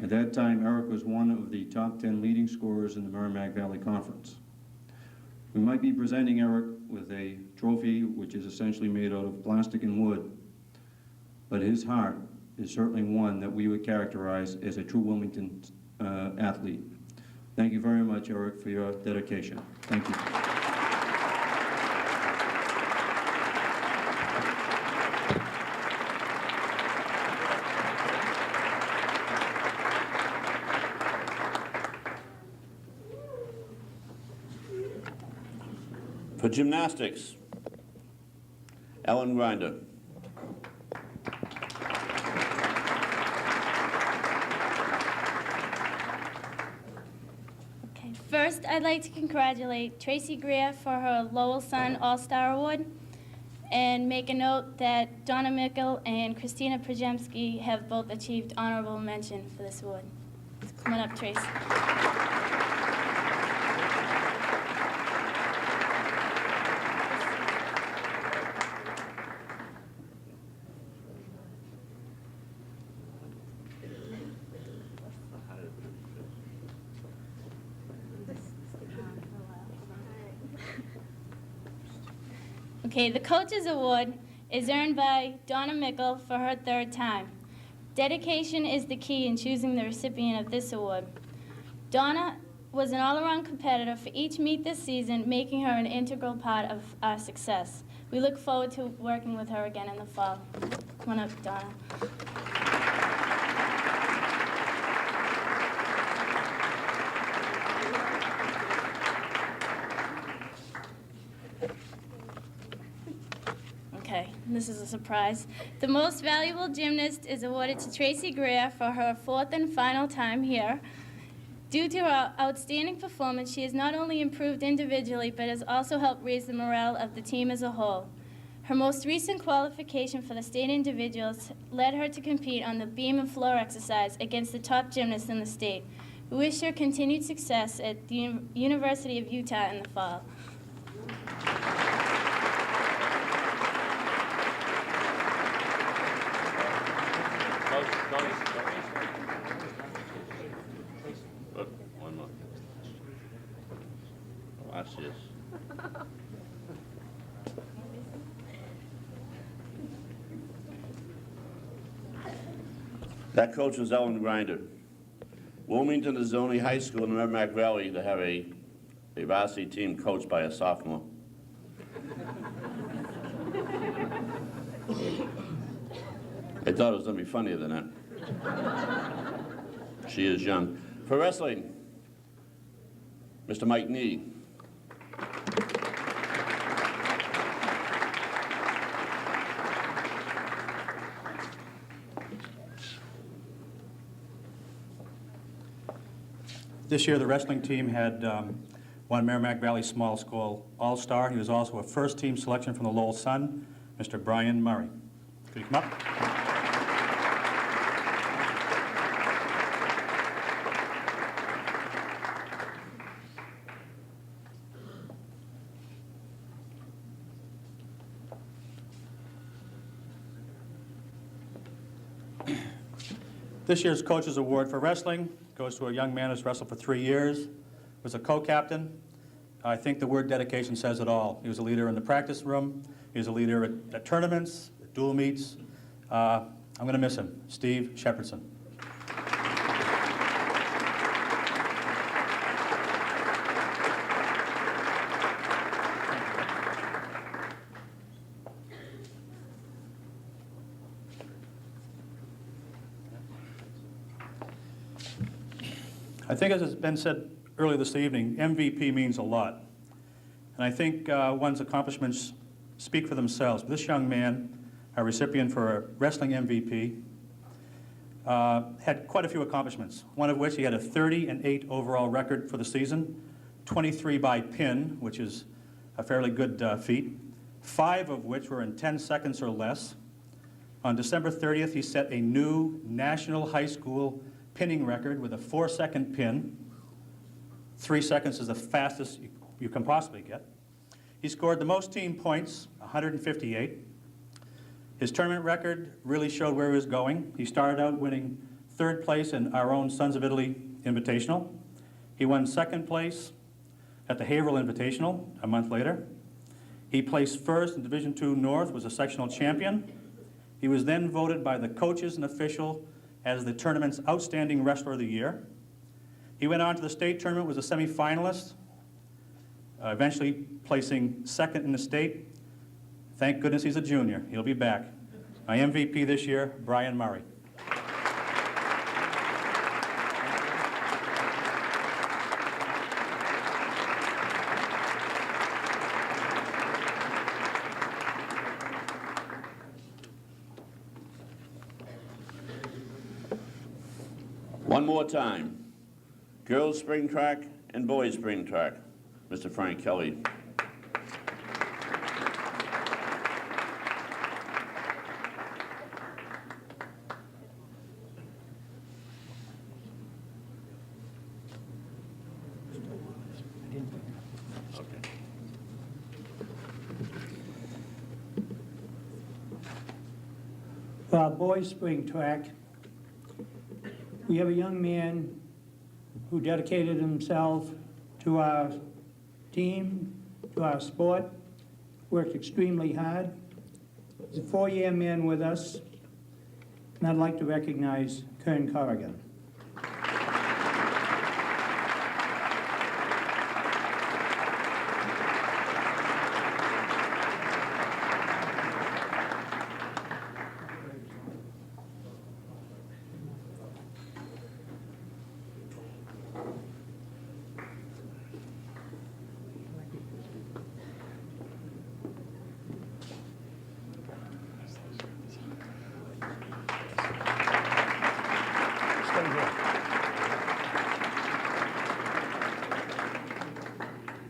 At that time, Eric was one of the top 10 leading scorers in the Merrimack Valley Conference. We might be presenting Eric with a trophy which is essentially made out of plastic and wood, but his heart is certainly one that we would characterize as a true Wilmington athlete. Thank you very much, Eric, for your dedication. Thank you. For gymnastics, Ellen Grinder. Okay, first I'd like to congratulate Tracy Greer for her Lowell Sun All-Star Award and make a note that Donna Mickle and Christina Przemski have both achieved honorable mention for this award. Come on up, Tracy. Okay, the Coaches Award is earned by Donna Mickle for her third time. Dedication is the key in choosing the recipient of this award. Donna was an all-around competitor for each meet this season, making her an integral part of our success. We look forward to working with her again in the fall. Come on up, Donna. Okay, this is a surprise. The most valuable gymnast is awarded to Tracy Greer for her fourth and final time here. Due to her outstanding performance, she has not only improved individually, but has also helped raise the morale of the team as a whole. Her most recent qualification for the state individuals led her to compete on the beam and floor exercise against the top gymnasts in the state. We wish her continued success at the University of Utah in the fall. One more. Watch this. That coach was Ellen Grinder. Wilmington is the only high school in the Merrimack Valley to have a varsity team coached by a sophomore. I thought it was going to be funnier than that. She is young. For wrestling, Mr. Mike Nee. This year, the wrestling team had won Merrimack Valley Small School All-Star. He was also a first-team selection from the Lowell Sun, Mr. Brian Murray. Could you come up? This year's Coaches Award for Wrestling goes to a young man who's wrestled for 3 years, was a co-captain. I think the word dedication says it all. He was a leader in the practice room. He was a leader at tournaments, at dual meets. I'm going to miss him. Steve Shepardson. I think, as has been said earlier this evening, MVP means a lot. And I think one's accomplishments speak for themselves. This young man, a recipient for a wrestling MVP, had quite a few accomplishments, one of which he had a 30-8 overall record for the season, 23 by pin, which is a fairly good feat, 5 of which were in 10 seconds or less. On December 30th, he set a new national high school pinning record with a 4-second pin. 3 seconds is the fastest you can possibly get. He scored the most team points, 158. His tournament record really showed where he was going. He started out winning 3rd place in our own Sons of Italy Invitational. He won 2nd place at the Haverhill Invitational a month later. He placed 1st in Division II North, was a sectional champion. He was then voted by the coaches and official as the tournament's outstanding wrestler of the year. He went on to the state tournament, was a semifinalist, eventually placing 2nd in the state. Thank goodness he's a junior. He'll be back. My MVP this year, Brian Murray. One more time. Girls spring track and boys spring track. Mr. Frank Kelly. For our boys spring track, we have a young man who dedicated himself to our team, to our sport. worked extremely hard. He's a 4-year man with us, and I'd like to recognize Kern Corrigan.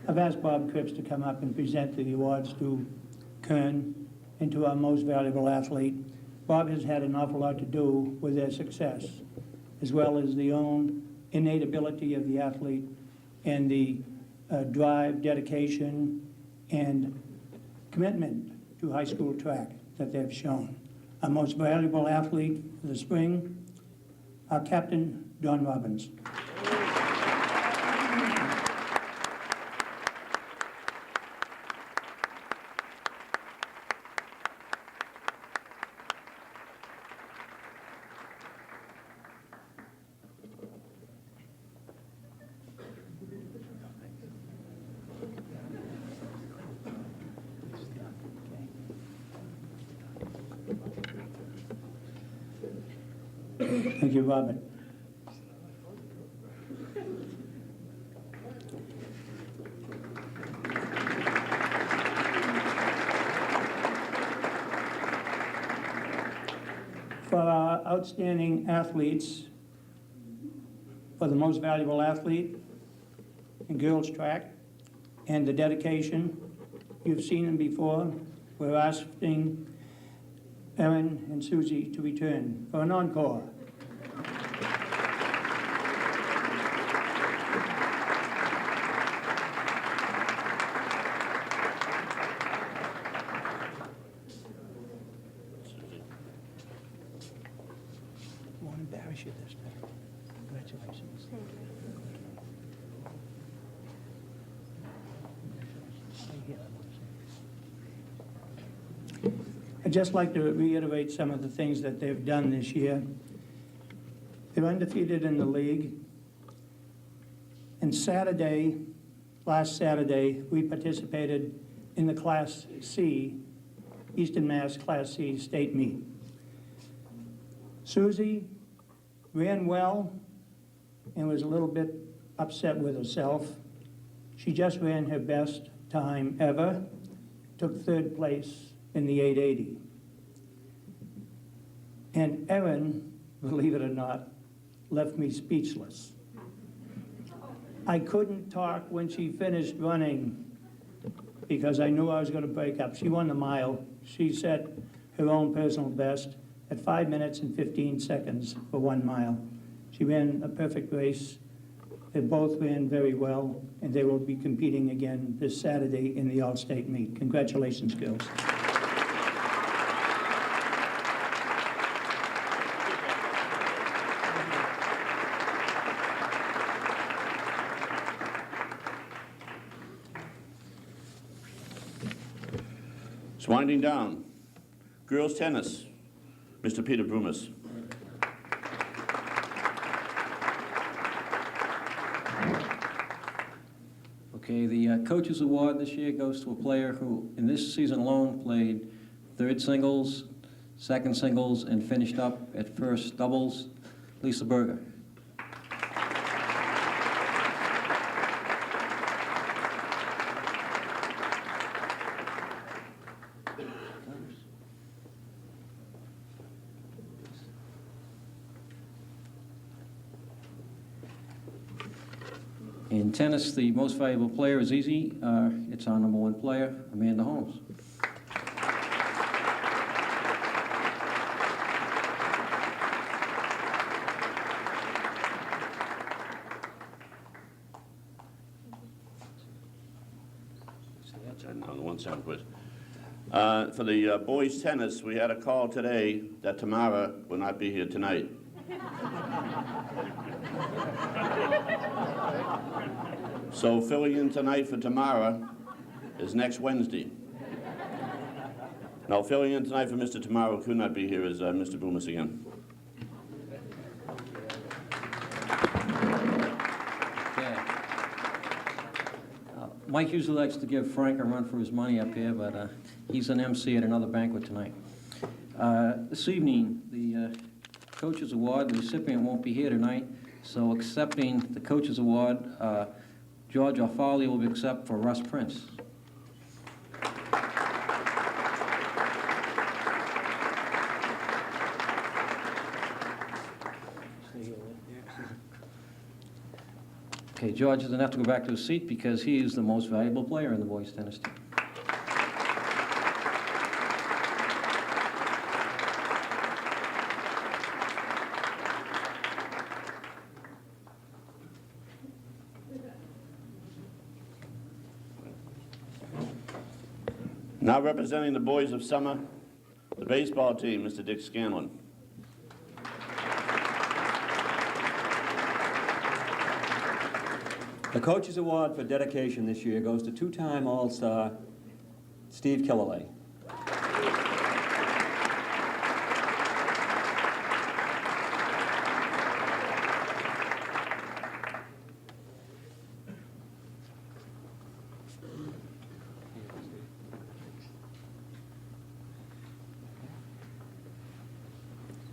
I've asked Bob Cripps to come up and present the awards to Kern and to our most valuable athlete. Bob has had an awful lot to do with their success, as well as the own innate ability of the athlete and the drive, dedication, and commitment to high school track that they've shown. Our most valuable athlete for the spring, our captain, Don Robbins. Thank you, Robert. For our outstanding athletes, for the most valuable athlete in girls track and the dedication, you've seen them before, we're asking Erin and Susie to return for an encore. I won't embarrass you this time. Congratulations. I'd just like to reiterate some of the things that they've done this year. They're undefeated in the league. And last Saturday, we participated in the Class C, Eastern Mass Class C state meet. Susie ran well and was a little bit upset with herself. She just ran her best time ever, took 3rd place in the 880. And Erin, believe it or not, left me speechless. I couldn't talk when she finished running because I knew I was going to break up. She won the mile. She set her own personal best at 5 minutes and 15 seconds for 1 mile. She ran a perfect race. They both ran very well, and they will be competing again this Saturday in the All-State meet. Congratulations, girls. It's winding down. Girls tennis, Mr. Peter Brumas. Okay, the Coaches Award this year goes to a player who, in this season alone, played 3rd singles, 2nd singles, and finished up at 1st doubles, Lisa Berger. In tennis, the most valuable player is easy. It's our #1 player, Amanda Holmes. On 1 second, please. For the boys tennis, we had a call today that Tamara will not be here tonight. So filling in tonight for Tamara is next Wednesday. Now, filling in tonight for Mr. Tamaro, who could not be here, is Mr. Boomis again. Mike usually likes to give Frank a run for his money up here, but he's an MC at another banquet tonight. This evening, the Coaches Award, the recipient won't be here tonight, so accepting the Coaches Award, George O'Farley will be accepted for Russ Prince. Okay, George doesn't have to go back to his seat because he is the most valuable player in the boys' tennis team. Now representing the boys of summer, the baseball team, Mr. Dick Scanlon. The Coaches Award for dedication this year goes to two-time All-Star Steve Killalay.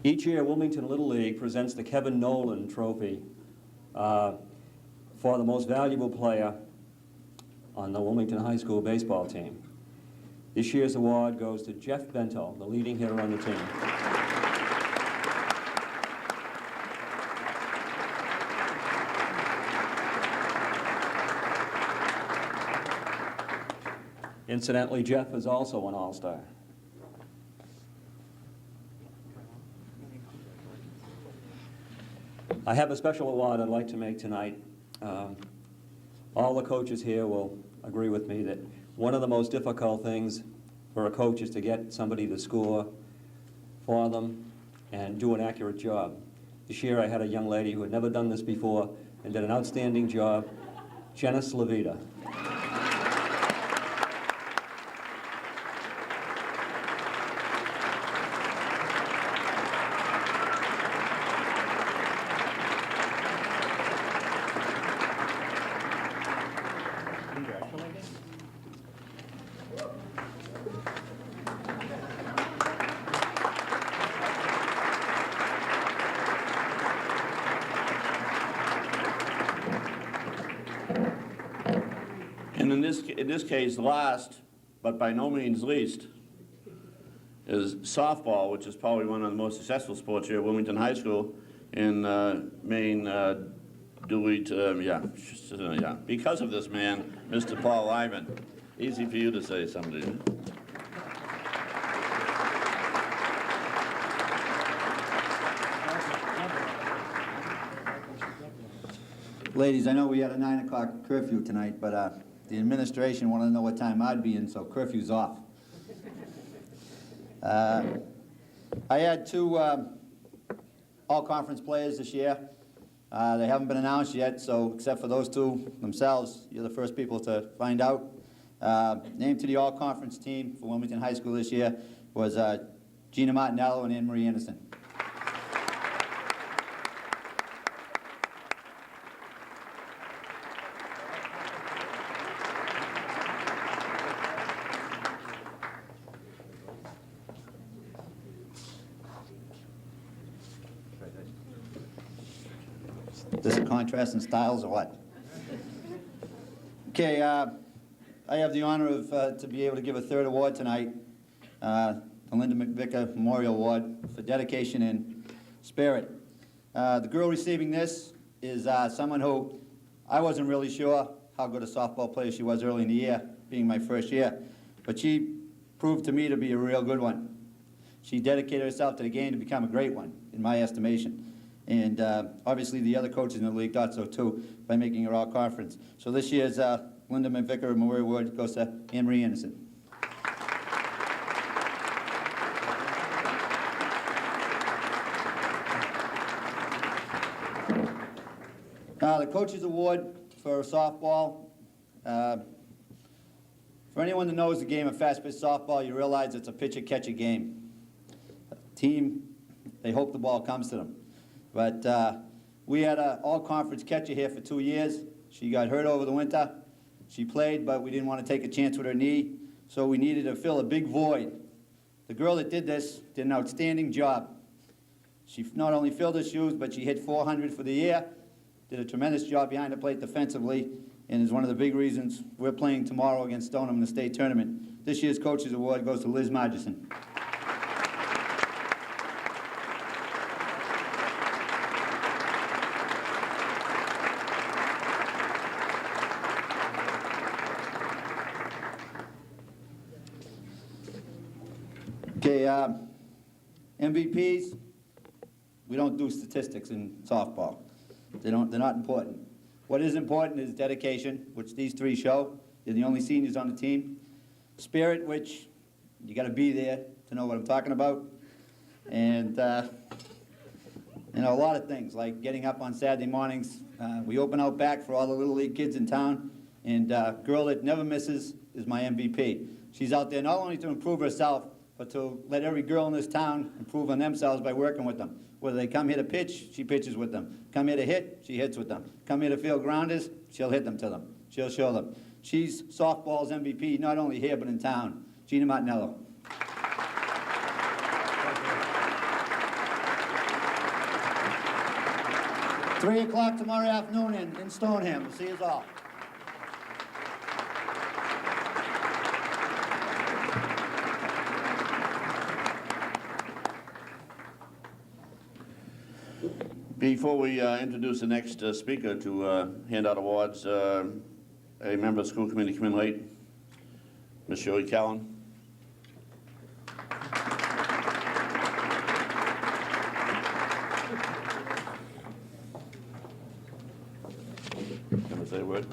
Each year, Wilmington Little League presents the Kevin Nolan Trophy for the most valuable player on the Wilmington High School baseball team. This year's award goes to Jeff Bento, the leading hitter on the team. Incidentally, Jeff is also an All-Star. I have a special award I'd like to make tonight. All the coaches here will agree with me that one of the most difficult things for a coach is to get somebody to score for them and do an accurate job. This year I had a young lady who had never done this before and did an outstanding job, Jenna Slavita. And in this case, last, but by no means least, is softball, which is probably one of the most successful sports here at Wilmington High School in Maine, Because of this man, Mr. Paul Lyman. Easy for you to say, somebody. Ladies, I know we had a 9 o'clock curfew tonight, but the administration wanted to know what time I'd be in, so curfew's off. I had 2 all-conference players this year. They haven't been announced yet, so except for those 2 themselves, you're the first people to find out. Named to the all-conference team for Wilmington High School this year was Gina Martinello and Anne Marie Anderson. This a contrast in styles or what? Okay, I have the honor of to be able to give a 3rd award tonight, the Linda McVicker Memorial Award for dedication and spirit. The girl receiving this is someone who I wasn't really sure how good a softball player she was early in the year, being my first year, but she proved to me to be a real good one. She dedicated herself to the game to become a great one, in my estimation. And obviously the other coaches in the league thought so too by making her all conference. So this year's Linda McVicker Memorial Award goes to Anne Marie Anderson. The Coaches Award for softball for For anyone that knows the game of fast pitch softball, you realize it's a pitcher-catcher game. Team, they hope the ball comes to them. But we had an all-conference catcher here for 2 years. She got hurt over the winter. She played, but we didn't want to take a chance with her knee, so we needed to fill a big void. The girl that did this did an outstanding job. She not only filled her shoes, but she hit 400 for the year, did a tremendous job behind the plate defensively, and is one of the big reasons we're playing tomorrow against Stoneham in the state tournament. This year's Coach's Award goes to Liz Margison. Okay, MVPs, we don't do statistics in softball. They're not important. What is important is dedication, which these three show. They're the only seniors on the team. Spirit, which you got to be there to know what I'm talking about. And, you know, a lot of things, like getting up on Saturday mornings. We open out back for all the Little League kids in town. And girl that never misses is my MVP. She's out there not only to improve herself, but to let every girl in this town improve on themselves by working with them. Whether they come here to pitch, she pitches with them. Come here to hit, she hits with them. Come here to field grounders, she'll hit them to them. She'll show them. She's softball's MVP, not only here, but in town. Gina Martinello. Three o'clock tomorrow afternoon in Stoneham. We'll see you all. Before we introduce the next speaker to hand out awards, a member of the school committee came in late, Ms. Shirley Callan. Can I say a word?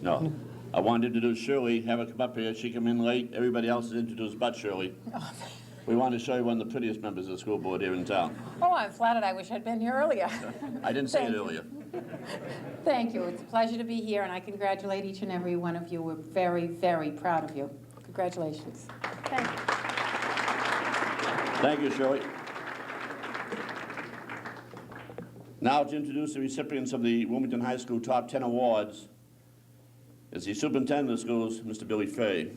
No. I wanted to introduce Shirley, have her come up here. She came in late. Everybody else is introduced but Shirley. We want to show you one of the prettiest members of the school board here in town. Oh, I'm flattered. I wish I'd been here earlier. I didn't say it earlier. Thank you. It's a pleasure to be here, and I congratulate each and every one of you. We're very, very proud of you. Congratulations. Thank you. Thank you, Shirley. Now to introduce the recipients of the Wilmington High School Top 10 Awards is the superintendent of schools, Mr. Billy Fay.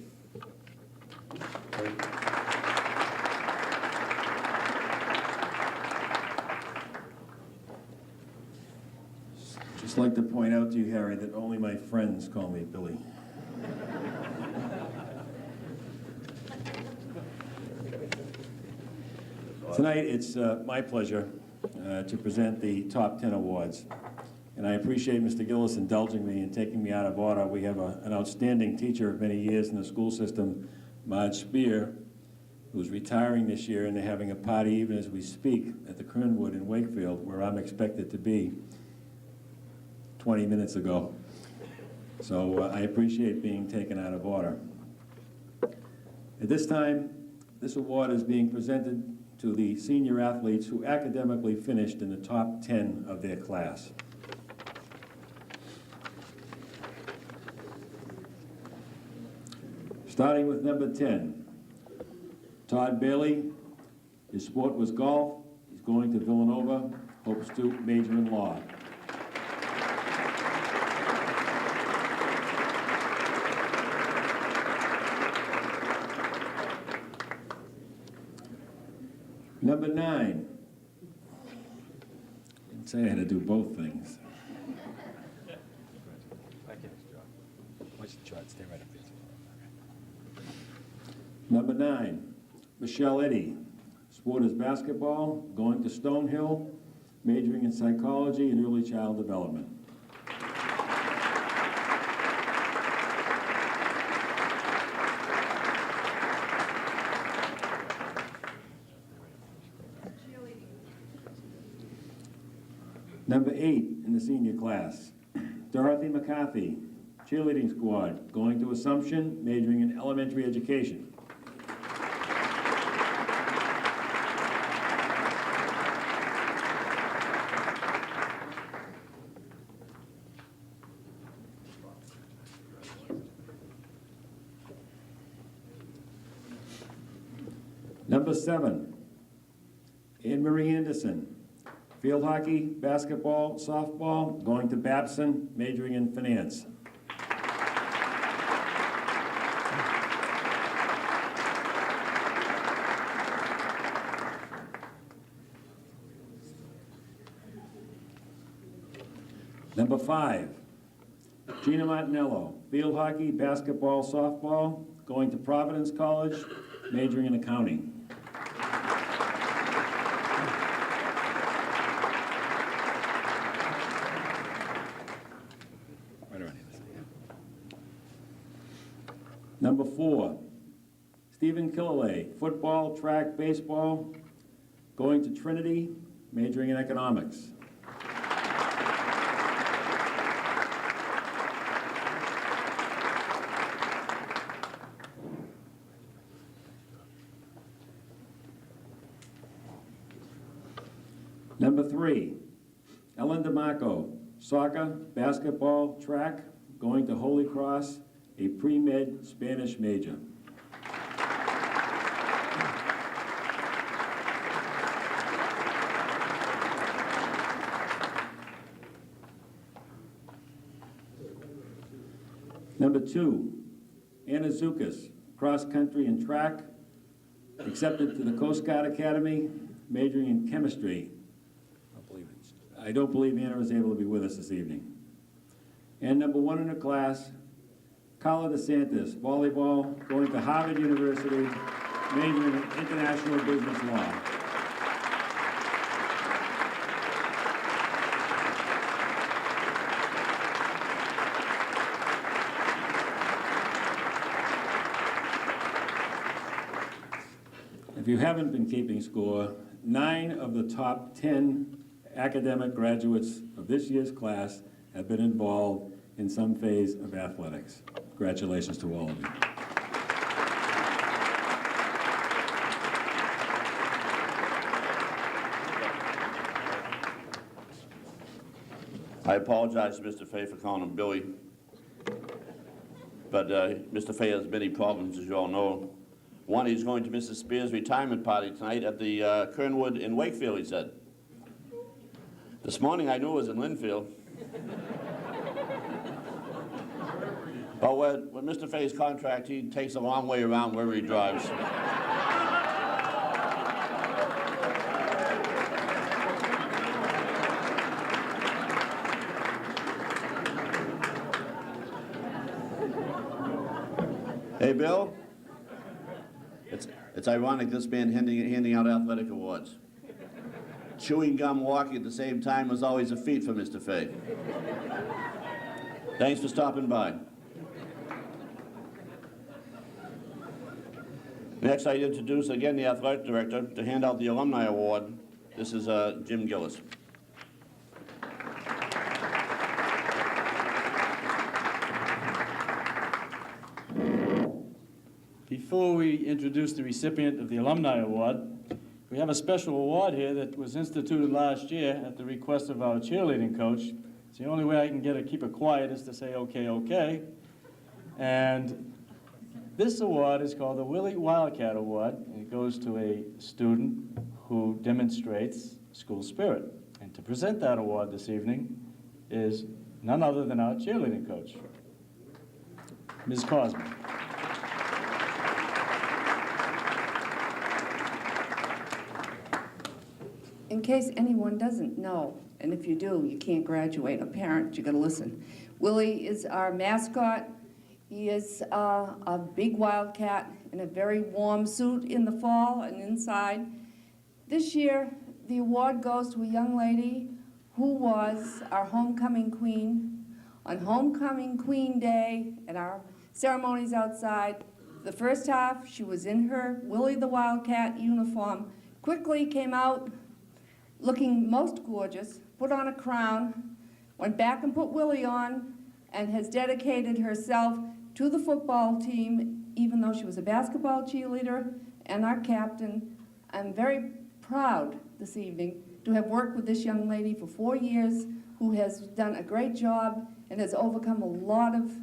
Just like to point out to you, Harry, that only my friends call me Billy. Tonight, it's my pleasure to present the Top 10 Awards. And I appreciate Mr. Gillis indulging me and taking me out of order. We have an outstanding teacher of many years in the school system, Marge Spear, who's retiring this year, and they're having a party even as we speak at the Kernwood in Wakefield, where I'm expected to be 20 minutes ago. So I appreciate being taken out of order. At this time, this award is being presented to the senior athletes who academically finished in the top 10 of their class. Starting with number 10, Todd Bailey. His sport was golf. He's going to Villanova, hopes to major in law. Number 9. Didn't say I had to do both things. Number 9, Michelle Eddy. Sport is basketball, going to Stonehill, majoring in psychology and early child development. Number 8 in the senior class, Dorothy McCarthy, cheerleading squad, going to Assumption, majoring in elementary education. Number 7, Anne Marie Anderson, field hockey, basketball, softball, going to Babson, majoring in finance. Number 5, Gina Martinello, field hockey, basketball, softball, going to Providence College, majoring in accounting. Number 4, Stephen Killalay, football, track, baseball, going to Trinity, majoring in economics. Number 3, Ellen DeMarco, soccer, basketball, track, going to Holy Cross, a pre-med Spanish major. Number 2, Anna Zukas, cross country and track, accepted to the Coast Guard Academy, majoring in chemistry. I don't believe Anna is able to be with us this evening. And number 1 in her class, Carla DeSantis, volleyball, going to Harvard University, majoring in international business law. If you haven't been keeping score, 9 of the top 10 academic graduates of this year's class have been involved in some phase of athletics. Congratulations to all of you. I apologize to Mr. Fay for calling him Billy, but Mr. Fay has many problems, as you all know. One, he's going to Mrs. Spears' retirement party tonight at the Kernwood in Wakefield, he said. This morning I knew it was in Linfield. But with Mr. Fay's contract, he takes a long way around wherever he drives. Hey, Bill. It's ironic this man handing out athletic awards. Chewing gum walking at the same time was always a feat for Mr. Fay. Thanks for stopping by. Next, I introduce again the athletic director to hand out the alumni award. This is Jim Gillis. Before we introduce the recipient of the Alumni Award, we have a special award here that was instituted last year at the request of our cheerleading coach. It's the only way I can keep it quiet is to say, okay, okay. And this award is called the Willie Wildcat Award, and it goes to a student who demonstrates school spirit. And to present that award this evening is none other than our cheerleading coach, Ms. Cosby. In case anyone doesn't know, and if you do, you can't graduate, a parent, you gotta listen. Willie is our mascot. He is a big wildcat in a very warm suit in the fall and inside. This year, the award goes to a young lady who was our homecoming queen. On Homecoming Queen Day at our ceremonies outside, the first half, she was in her Willie the Wildcat uniform, quickly came out looking most gorgeous, put on a crown, went back and put Willie on, and has dedicated herself to the football team, even though she was a basketball cheerleader and our captain. I'm very proud this evening to have worked with this young lady for 4 years, who has done a great job and has overcome a lot of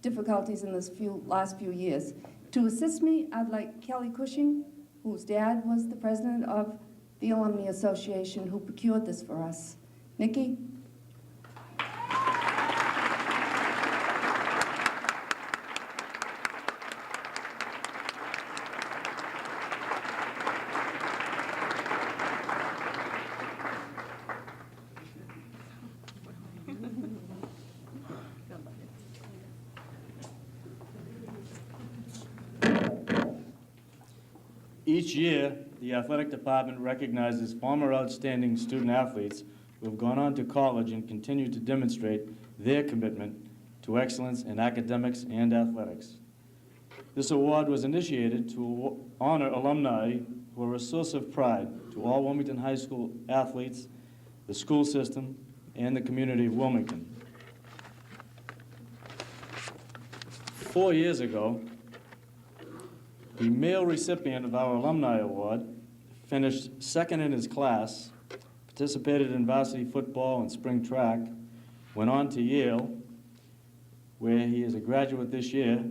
difficulties in this last few years. To assist me, I'd like Kelly Cushing whose dad was the president of the Alumni Association, who procured this for us. Nikki? Each year, the athletic department recognizes former outstanding student athletes who have gone on to college and continue to demonstrate their commitment to excellence in academics and athletics. This award was initiated to honor alumni who are a source of pride to all Wilmington High School athletes, the school system, and the community of Wilmington. 4 years ago, the male recipient of our Alumni Award finished second in his class, participated in varsity football and spring track, went on to Yale, where he is a graduate this year.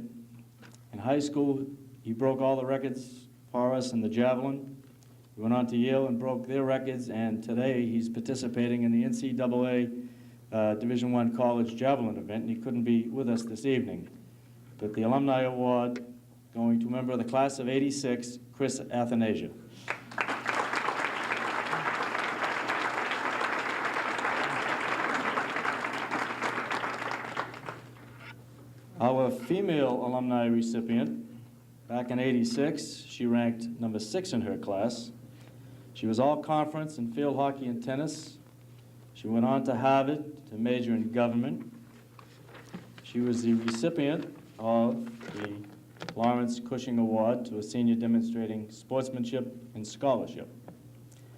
In high school, he broke all the records for us in the javelin. He went on to Yale and broke their records, and today he's participating in the NCAA Division I college javelin event, and he couldn't be with us this evening. But the Alumni Award going to a member of the class of '86, Chris Athanasia. Our female alumni recipient, back in '86, she ranked number 6 in her class. She was all conference in field hockey and tennis. She went on to Harvard to major in government. She was the recipient of the Lawrence Cushing Award to a senior demonstrating sportsmanship and scholarship.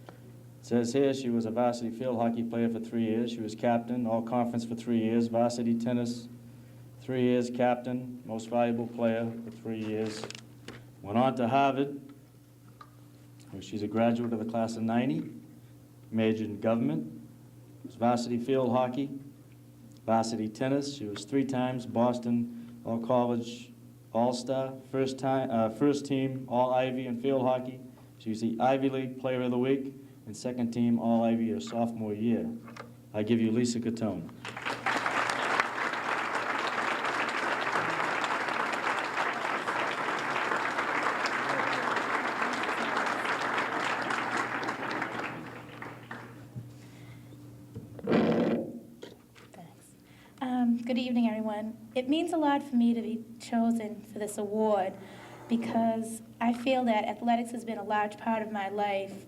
It says here she was a varsity field hockey player for 3 years. She was captain, all conference for 3 years, varsity tennis, 3 years captain, most valuable player for 3 years. Went on to Harvard, where she's a graduate of the class of '90, majored in government, was varsity field hockey, varsity tennis. She was 3 times Boston All-College All-Star, first team All-Ivy in field hockey. She was the Ivy League Player of the Week and second team All-Ivy her sophomore year. I give you Lisa Catone. Good evening, everyone. It means a lot for me to be chosen for this award because I feel that athletics has been a large part of my life.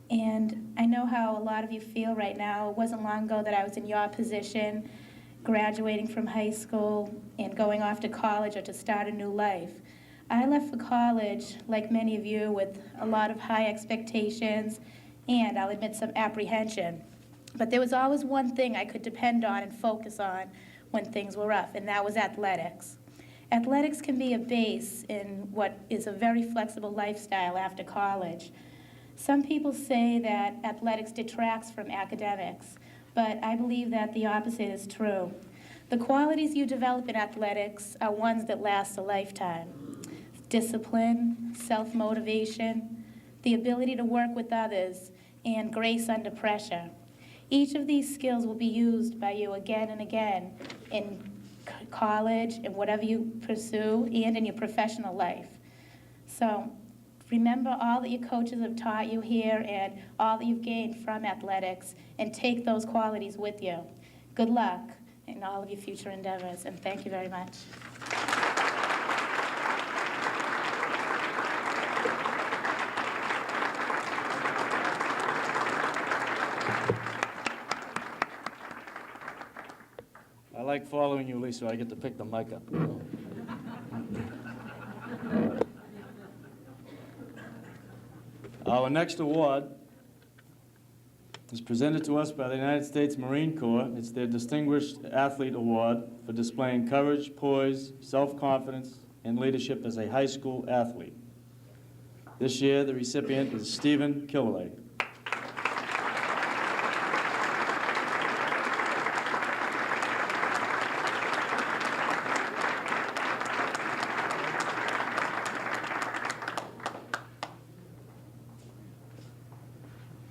And I know how a lot of you feel right now. It wasn't long ago that I was in your position, graduating from high school and going off to college or to start a new life. I left for college, like many of you, with a lot of high expectations and, I'll admit, some apprehension. But there was always one thing I could depend on and focus on when things were rough, and that was athletics. Athletics can be a base in what is a very flexible lifestyle after college. Some people say that athletics detracts from academics, but I believe that the opposite is true. The qualities you develop in athletics are ones that last a lifetime. Discipline, self-motivation, the ability to work with others, and grace under pressure. Each of these skills will be used by you again and again in college, in whatever you pursue, and in your professional life. So remember all that your coaches have taught you here and all that you've gained from athletics, and take those qualities with you. Good luck in all of your future endeavors, and thank you very much. I like following you, Lisa. I get to pick the mic up. Our next award is presented to us by the United States Marine Corps. It's their Distinguished Athlete Award for displaying courage, poise, self-confidence, and leadership as a high school athlete. This year, the recipient is Stephen Killalay.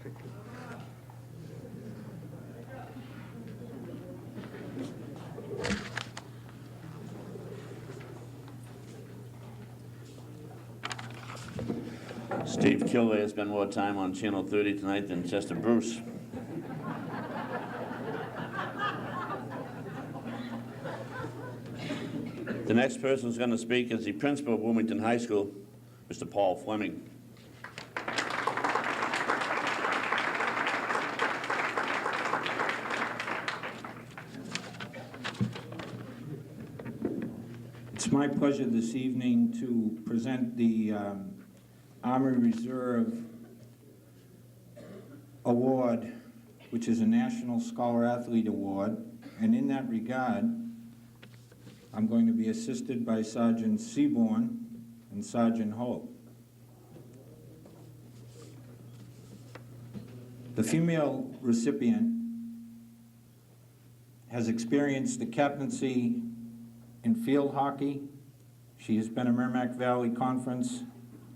Steve Kilday has spent more time on Channel 30 tonight than Chester Bruce. The next person who's going to speak is the principal of Wilmington High School, Mr. Paul Fleming. It's my pleasure this evening to present the Army Reserve Award, which is a National Scholar Athlete Award. And in that regard, I'm going to be assisted by Sergeant Seaborn and Sergeant Hope. The female recipient has experienced the captaincy in field hockey. She has been a Merrimack Valley Conference,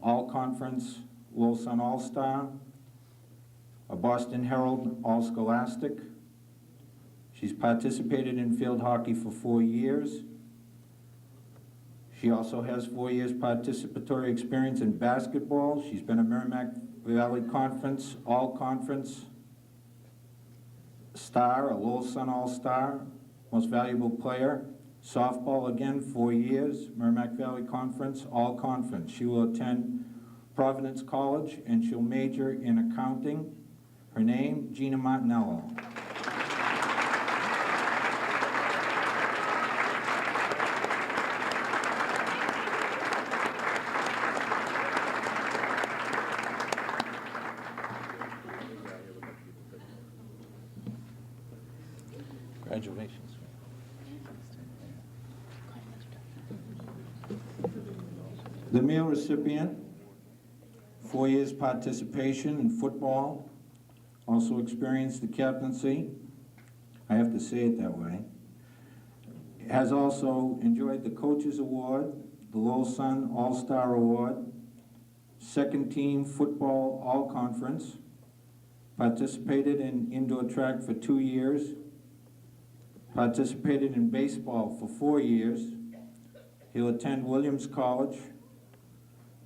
All-Conference, Lowell Sun All-Star, a Boston Herald All-Scholastic. She's participated in field hockey for 4 years. She also has 4 years participatory experience in basketball. She's been a Merrimack Valley Conference, All-Conference Star, a Lowell Sun All-Star, Most Valuable Player. Softball, again, 4 years, Merrimack Valley Conference, All-Conference. She will attend Providence College, and she'll major in accounting. Her name, Gina Martinello. Congratulations. The male recipient, 4 years participation in football, also experienced the captaincy. I have to say it that way. Has also enjoyed the Coaches Award, the Lowell Sun All-Star Award, second team football all-conference, participated in indoor track for 2 years, participated in baseball for 4 years. He'll attend Williams College.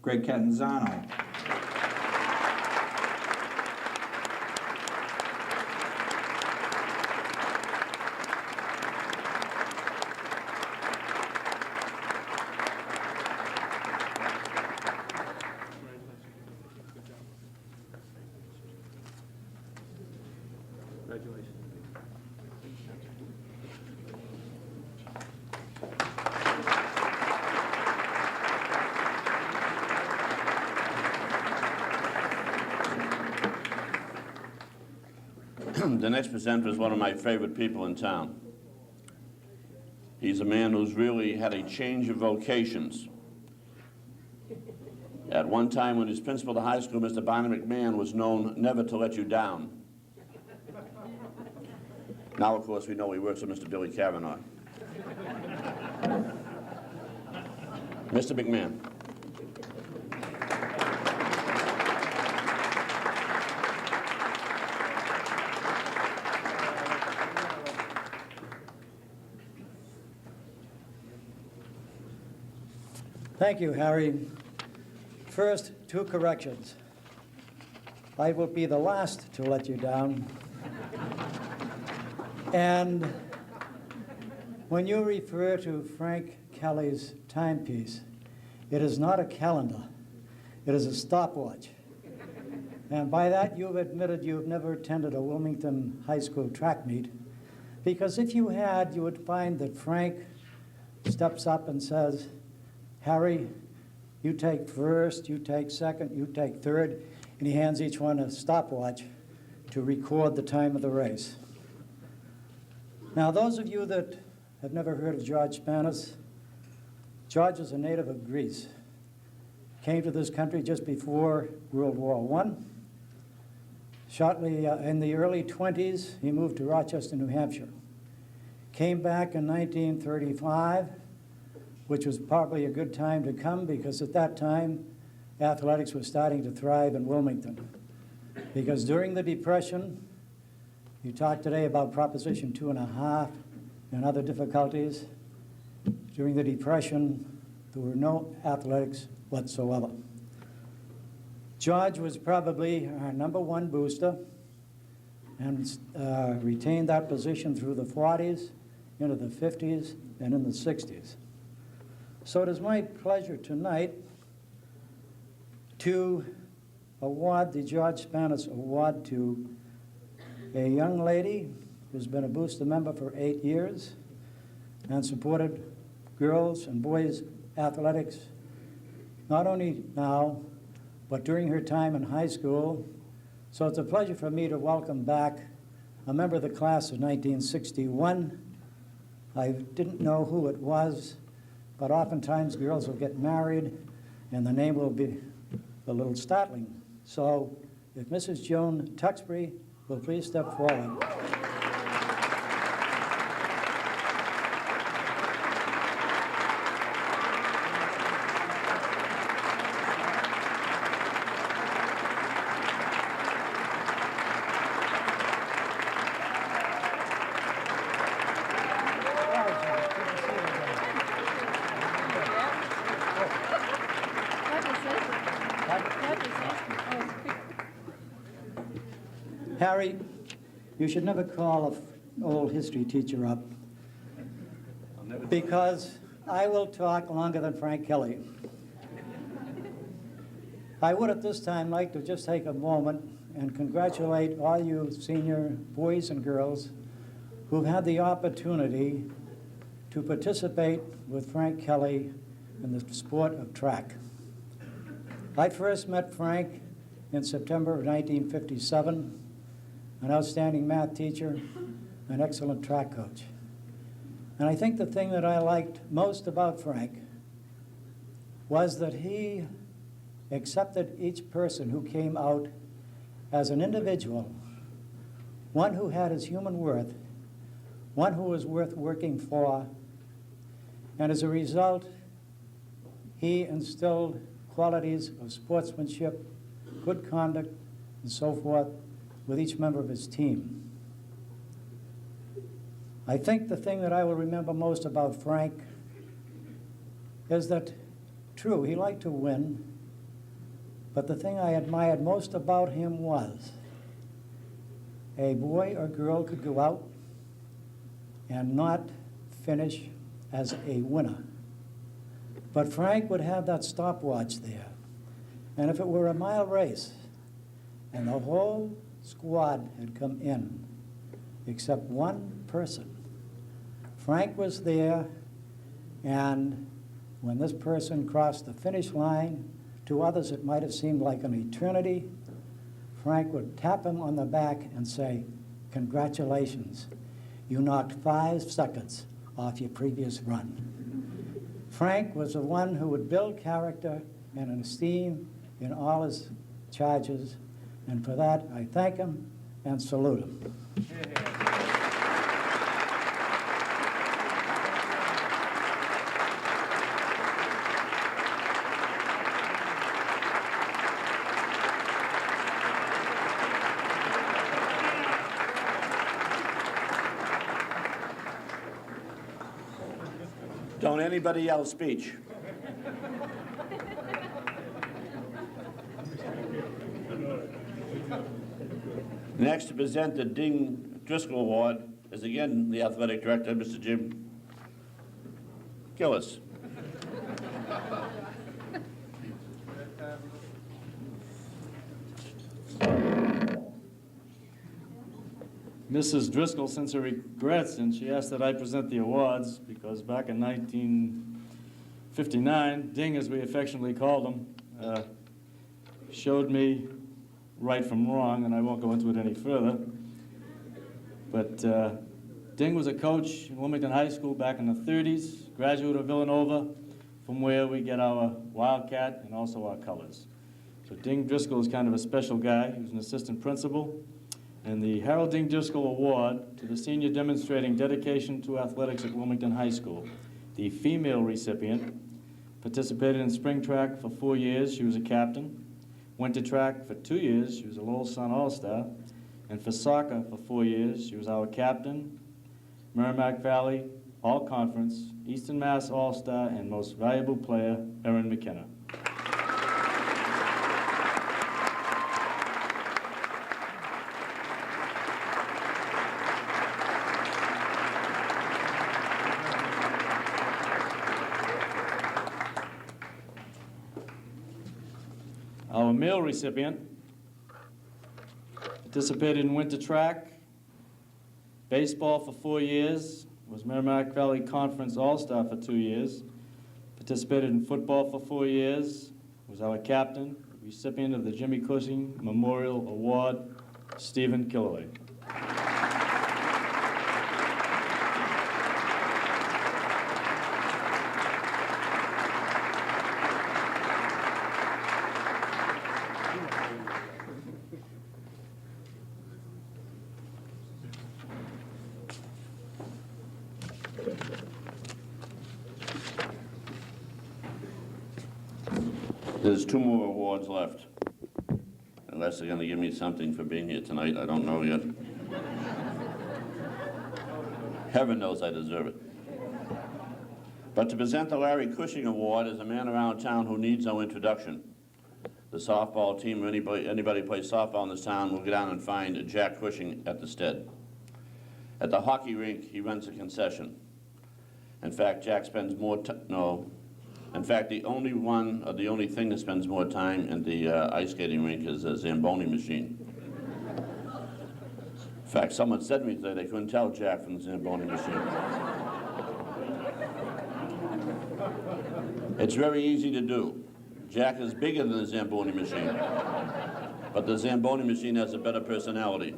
Greg Catanzano. Congratulations. The next presenter is one of my favorite people in town. He's a man who's really had a change of vocations. At one time when he was principal of the high school, Mr. Barney McMahon was known never to let you down. Now, of course, we know he works with Mr. Billy Kavanaugh. Mr. McMahon. Thank you, Harry. First, 2 corrections. I will be the last to let you down. And when you refer to Frank Kelly's timepiece, it is not a calendar. It is a stopwatch. And by that, you've admitted you've never attended a Wilmington High School track meet, because if you had, you would find that Frank steps up and says, Harry, you take first, you take second, you take third, and he hands each one a stopwatch to record the time of the race. Now, those of you that have never heard of George Spanos, George is a native of Greece. Came to this country just before World War I. Shortly in the early 20s, he moved to Rochester, New Hampshire. Came back in 1935, which was probably a good time to come because at that time, athletics was starting to thrive in Wilmington. Because during the Depression, you talked today about Proposition 2.5 and other difficulties. During the Depression, there were no athletics whatsoever. George was probably our #1 booster and retained that position through the 40s, into the 50s, and in the 60s. So it is my pleasure tonight to award the George Spanis Award to a young lady who's been a booster member for 8 years and supported girls and boys athletics, not only now, but during her time in high school. So it's a pleasure for me to welcome back a member of the class of 1961. I didn't know who it was, but oftentimes girls will get married and the name will be a little startling. So if Mrs. Joan Tuxbury will please step forward. Harry, you should never call an old history teacher up, because I will talk longer than Frank Kelly. I would at this time like to just take a moment and congratulate all you senior boys and girls who've had the opportunity to participate with Frank Kelly in the sport of track. I first met Frank in September of 1957, an outstanding math teacher, an excellent track coach. And I think the thing that I liked most about Frank was that he accepted each person who came out as an individual, one who had his human worth, one who was worth working for, and as a result, he instilled qualities of sportsmanship, good conduct, and so forth with each member of his team. I think the thing that I will remember most about Frank is that, true, he liked to win, but the thing I admired most about him was a boy or girl could go out and not finish as a winner. But Frank would have that stopwatch there. And if it were a mile race and the whole squad had come in except one person, Frank was there, and when this person crossed the finish line, to others it might have seemed like an eternity, Frank would tap him on the back and say, "Congratulations, you knocked 5 seconds off your previous run." Frank was the one who would build character and an esteem in all his charges, and for that I thank him and salute him. Don't anybody yell speech. Next to present the Ding Driscoll Award is again the athletic director, Mr. Jim Gillis. Mrs. Driscoll, since her regrets, and she asked that I present the awards because back in 1959, Ding, as we affectionately called him, showed me right from wrong, and I won't go into it any further. But Ding was a coach in Wilmington High School back in the 30s, graduate of Villanova, from where we get our Wildcat and also our colors. So Ding Driscoll is kind of a special guy. He was an assistant principal. And the Harold Ding Driscoll Award to the senior demonstrating dedication to athletics at Wilmington High School. The female recipient participated in spring track for 4 years. She was a captain, winter track for 2 years, she was a Lowell Sun All-Star. And for soccer for 4 years, she was our captain, Merrimack Valley All-Conference, Eastern Mass All-Star, and most valuable player, Erin McKenna. Our male recipient participated in winter track, baseball for 4 years, was Merrimack Valley Conference All-Star for 2 years, participated in football for 4 years, was our captain, recipient of the Jimmy Cushing Memorial Award, Stephen Killaway. There's 2 more awards left. Unless they're going to give me something for being here tonight, I don't know yet. Heaven knows I deserve it. But to present the Larry Cushing Award is a man around town who needs no introduction. The softball team, or anybody who plays softball in this town, will go down and find Jack Cushing at the Stead. At the hockey rink, he runs a concession. In fact, Jack spends more time, in fact, the only thing that spends more time in the ice skating rink is a Zamboni machine. In fact, someone said to me today they couldn't tell Jack from the Zamboni machine. It's very easy to do. Jack is bigger than the Zamboni machine, but the Zamboni machine has a better personality.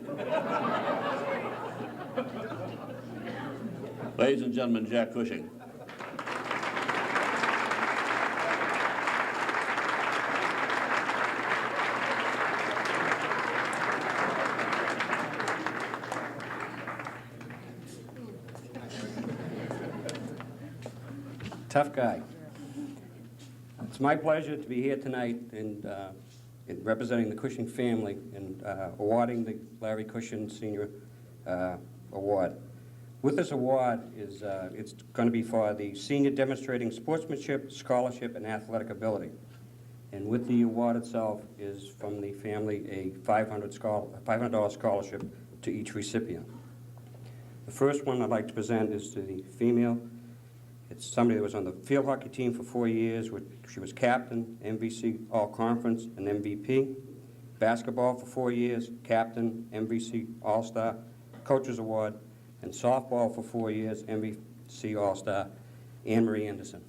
Ladies and gentlemen, Jack Cushing. Tough guy. It's my pleasure to be here tonight and in representing the Cushing family and awarding the Larry Cushing Senior Award. With this award is it's going to be for the senior demonstrating sportsmanship, scholarship, and athletic ability. And with the award itself is from the family a $500 scholarship to each recipient. The first one I'd like to present is to the female. It's somebody that was on the field hockey team for 4 years. She was captain, MVC All-Conference, and MVP. Basketball for 4 years, captain, MVC All-Star, Coaches Award, and softball for 4 years, MVC All-Star, Anne Marie Anderson.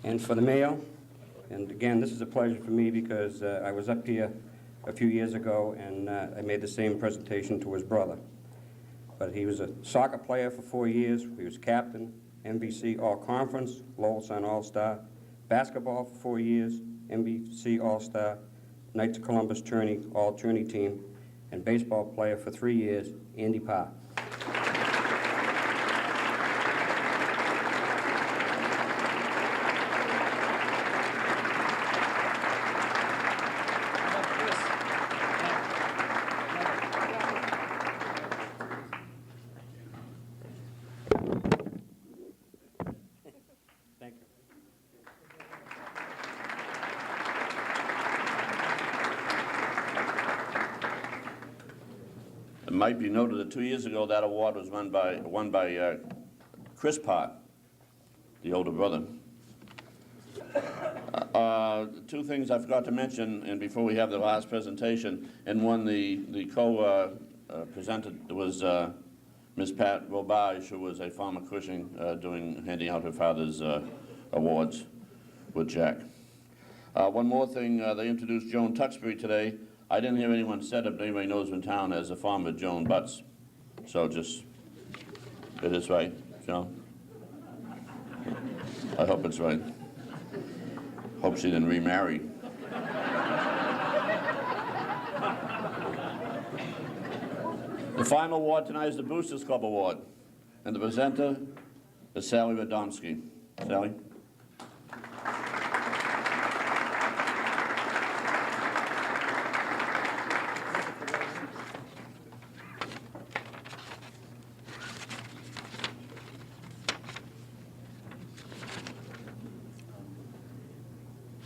And for the male, and again, this is a pleasure for me because I was up here a few years ago and I made the same presentation to his brother. But he was a soccer player for 4 years. He was captain, MVC All-Conference, Lowell Sun All-Star, basketball for 4 years, MVC All-Star, Knights of Columbus Tourney, All-Tourney team, and baseball player for 3 years, Andy Parr. It might be noted that 2 years ago that award was won by Chris Parr, the older brother. 2 things I forgot to mention, and before we have the last presentation, and one the co-presented was Ms. Pat Robage, who was a former Cushing, handing out her father's awards with Jack. One more thing, they introduced Joan Tuxbury today. I didn't hear anyone said it, but anybody knows in town as a farmer, Joan Butts. So just, it is right, Joan? I hope it's right. Hope she didn't remarry. The final award tonight is the Boosters Club Award, and the presenter is Sally Radomski. Sally?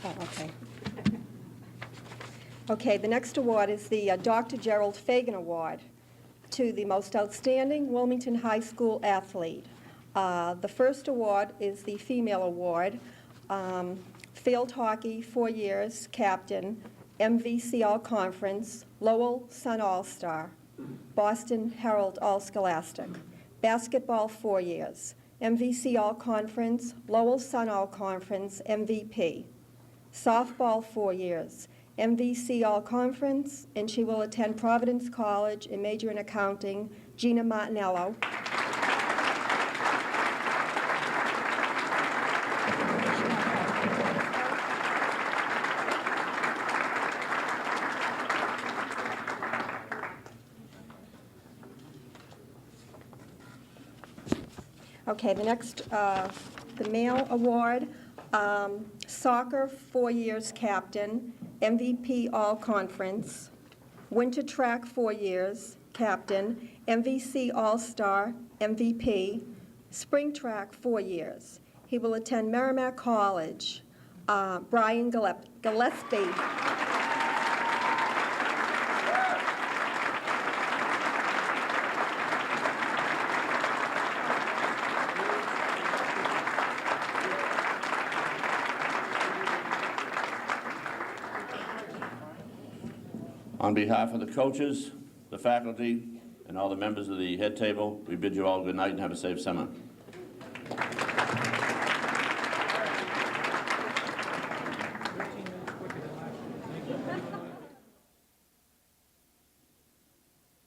Oh, okay. Okay, the next award is the Dr. Gerald Fagan Award to the most outstanding Wilmington High School athlete. The first award is the female award. Field hockey, 4 years, captain, MVC All-Conference, Lowell Sun All-Star, Boston Herald All-Scholastic. Basketball, 4 years, MVC All-Conference, Lowell Sun All-Conference, MVP. Softball, 4 years, MVC All-Conference, and she will attend Providence College and major in accounting, Gina Martinello. Okay, the next, the male award, soccer, 4 years captain, MVP All-Conference, winter track, 4 years, captain, MVC All-Star, MVP, spring track, 4 years. He will attend Merrimack College. Brian Gillespie. On behalf of the coaches, the faculty, and all the members of the head table, we bid you all good night and have a safe summer.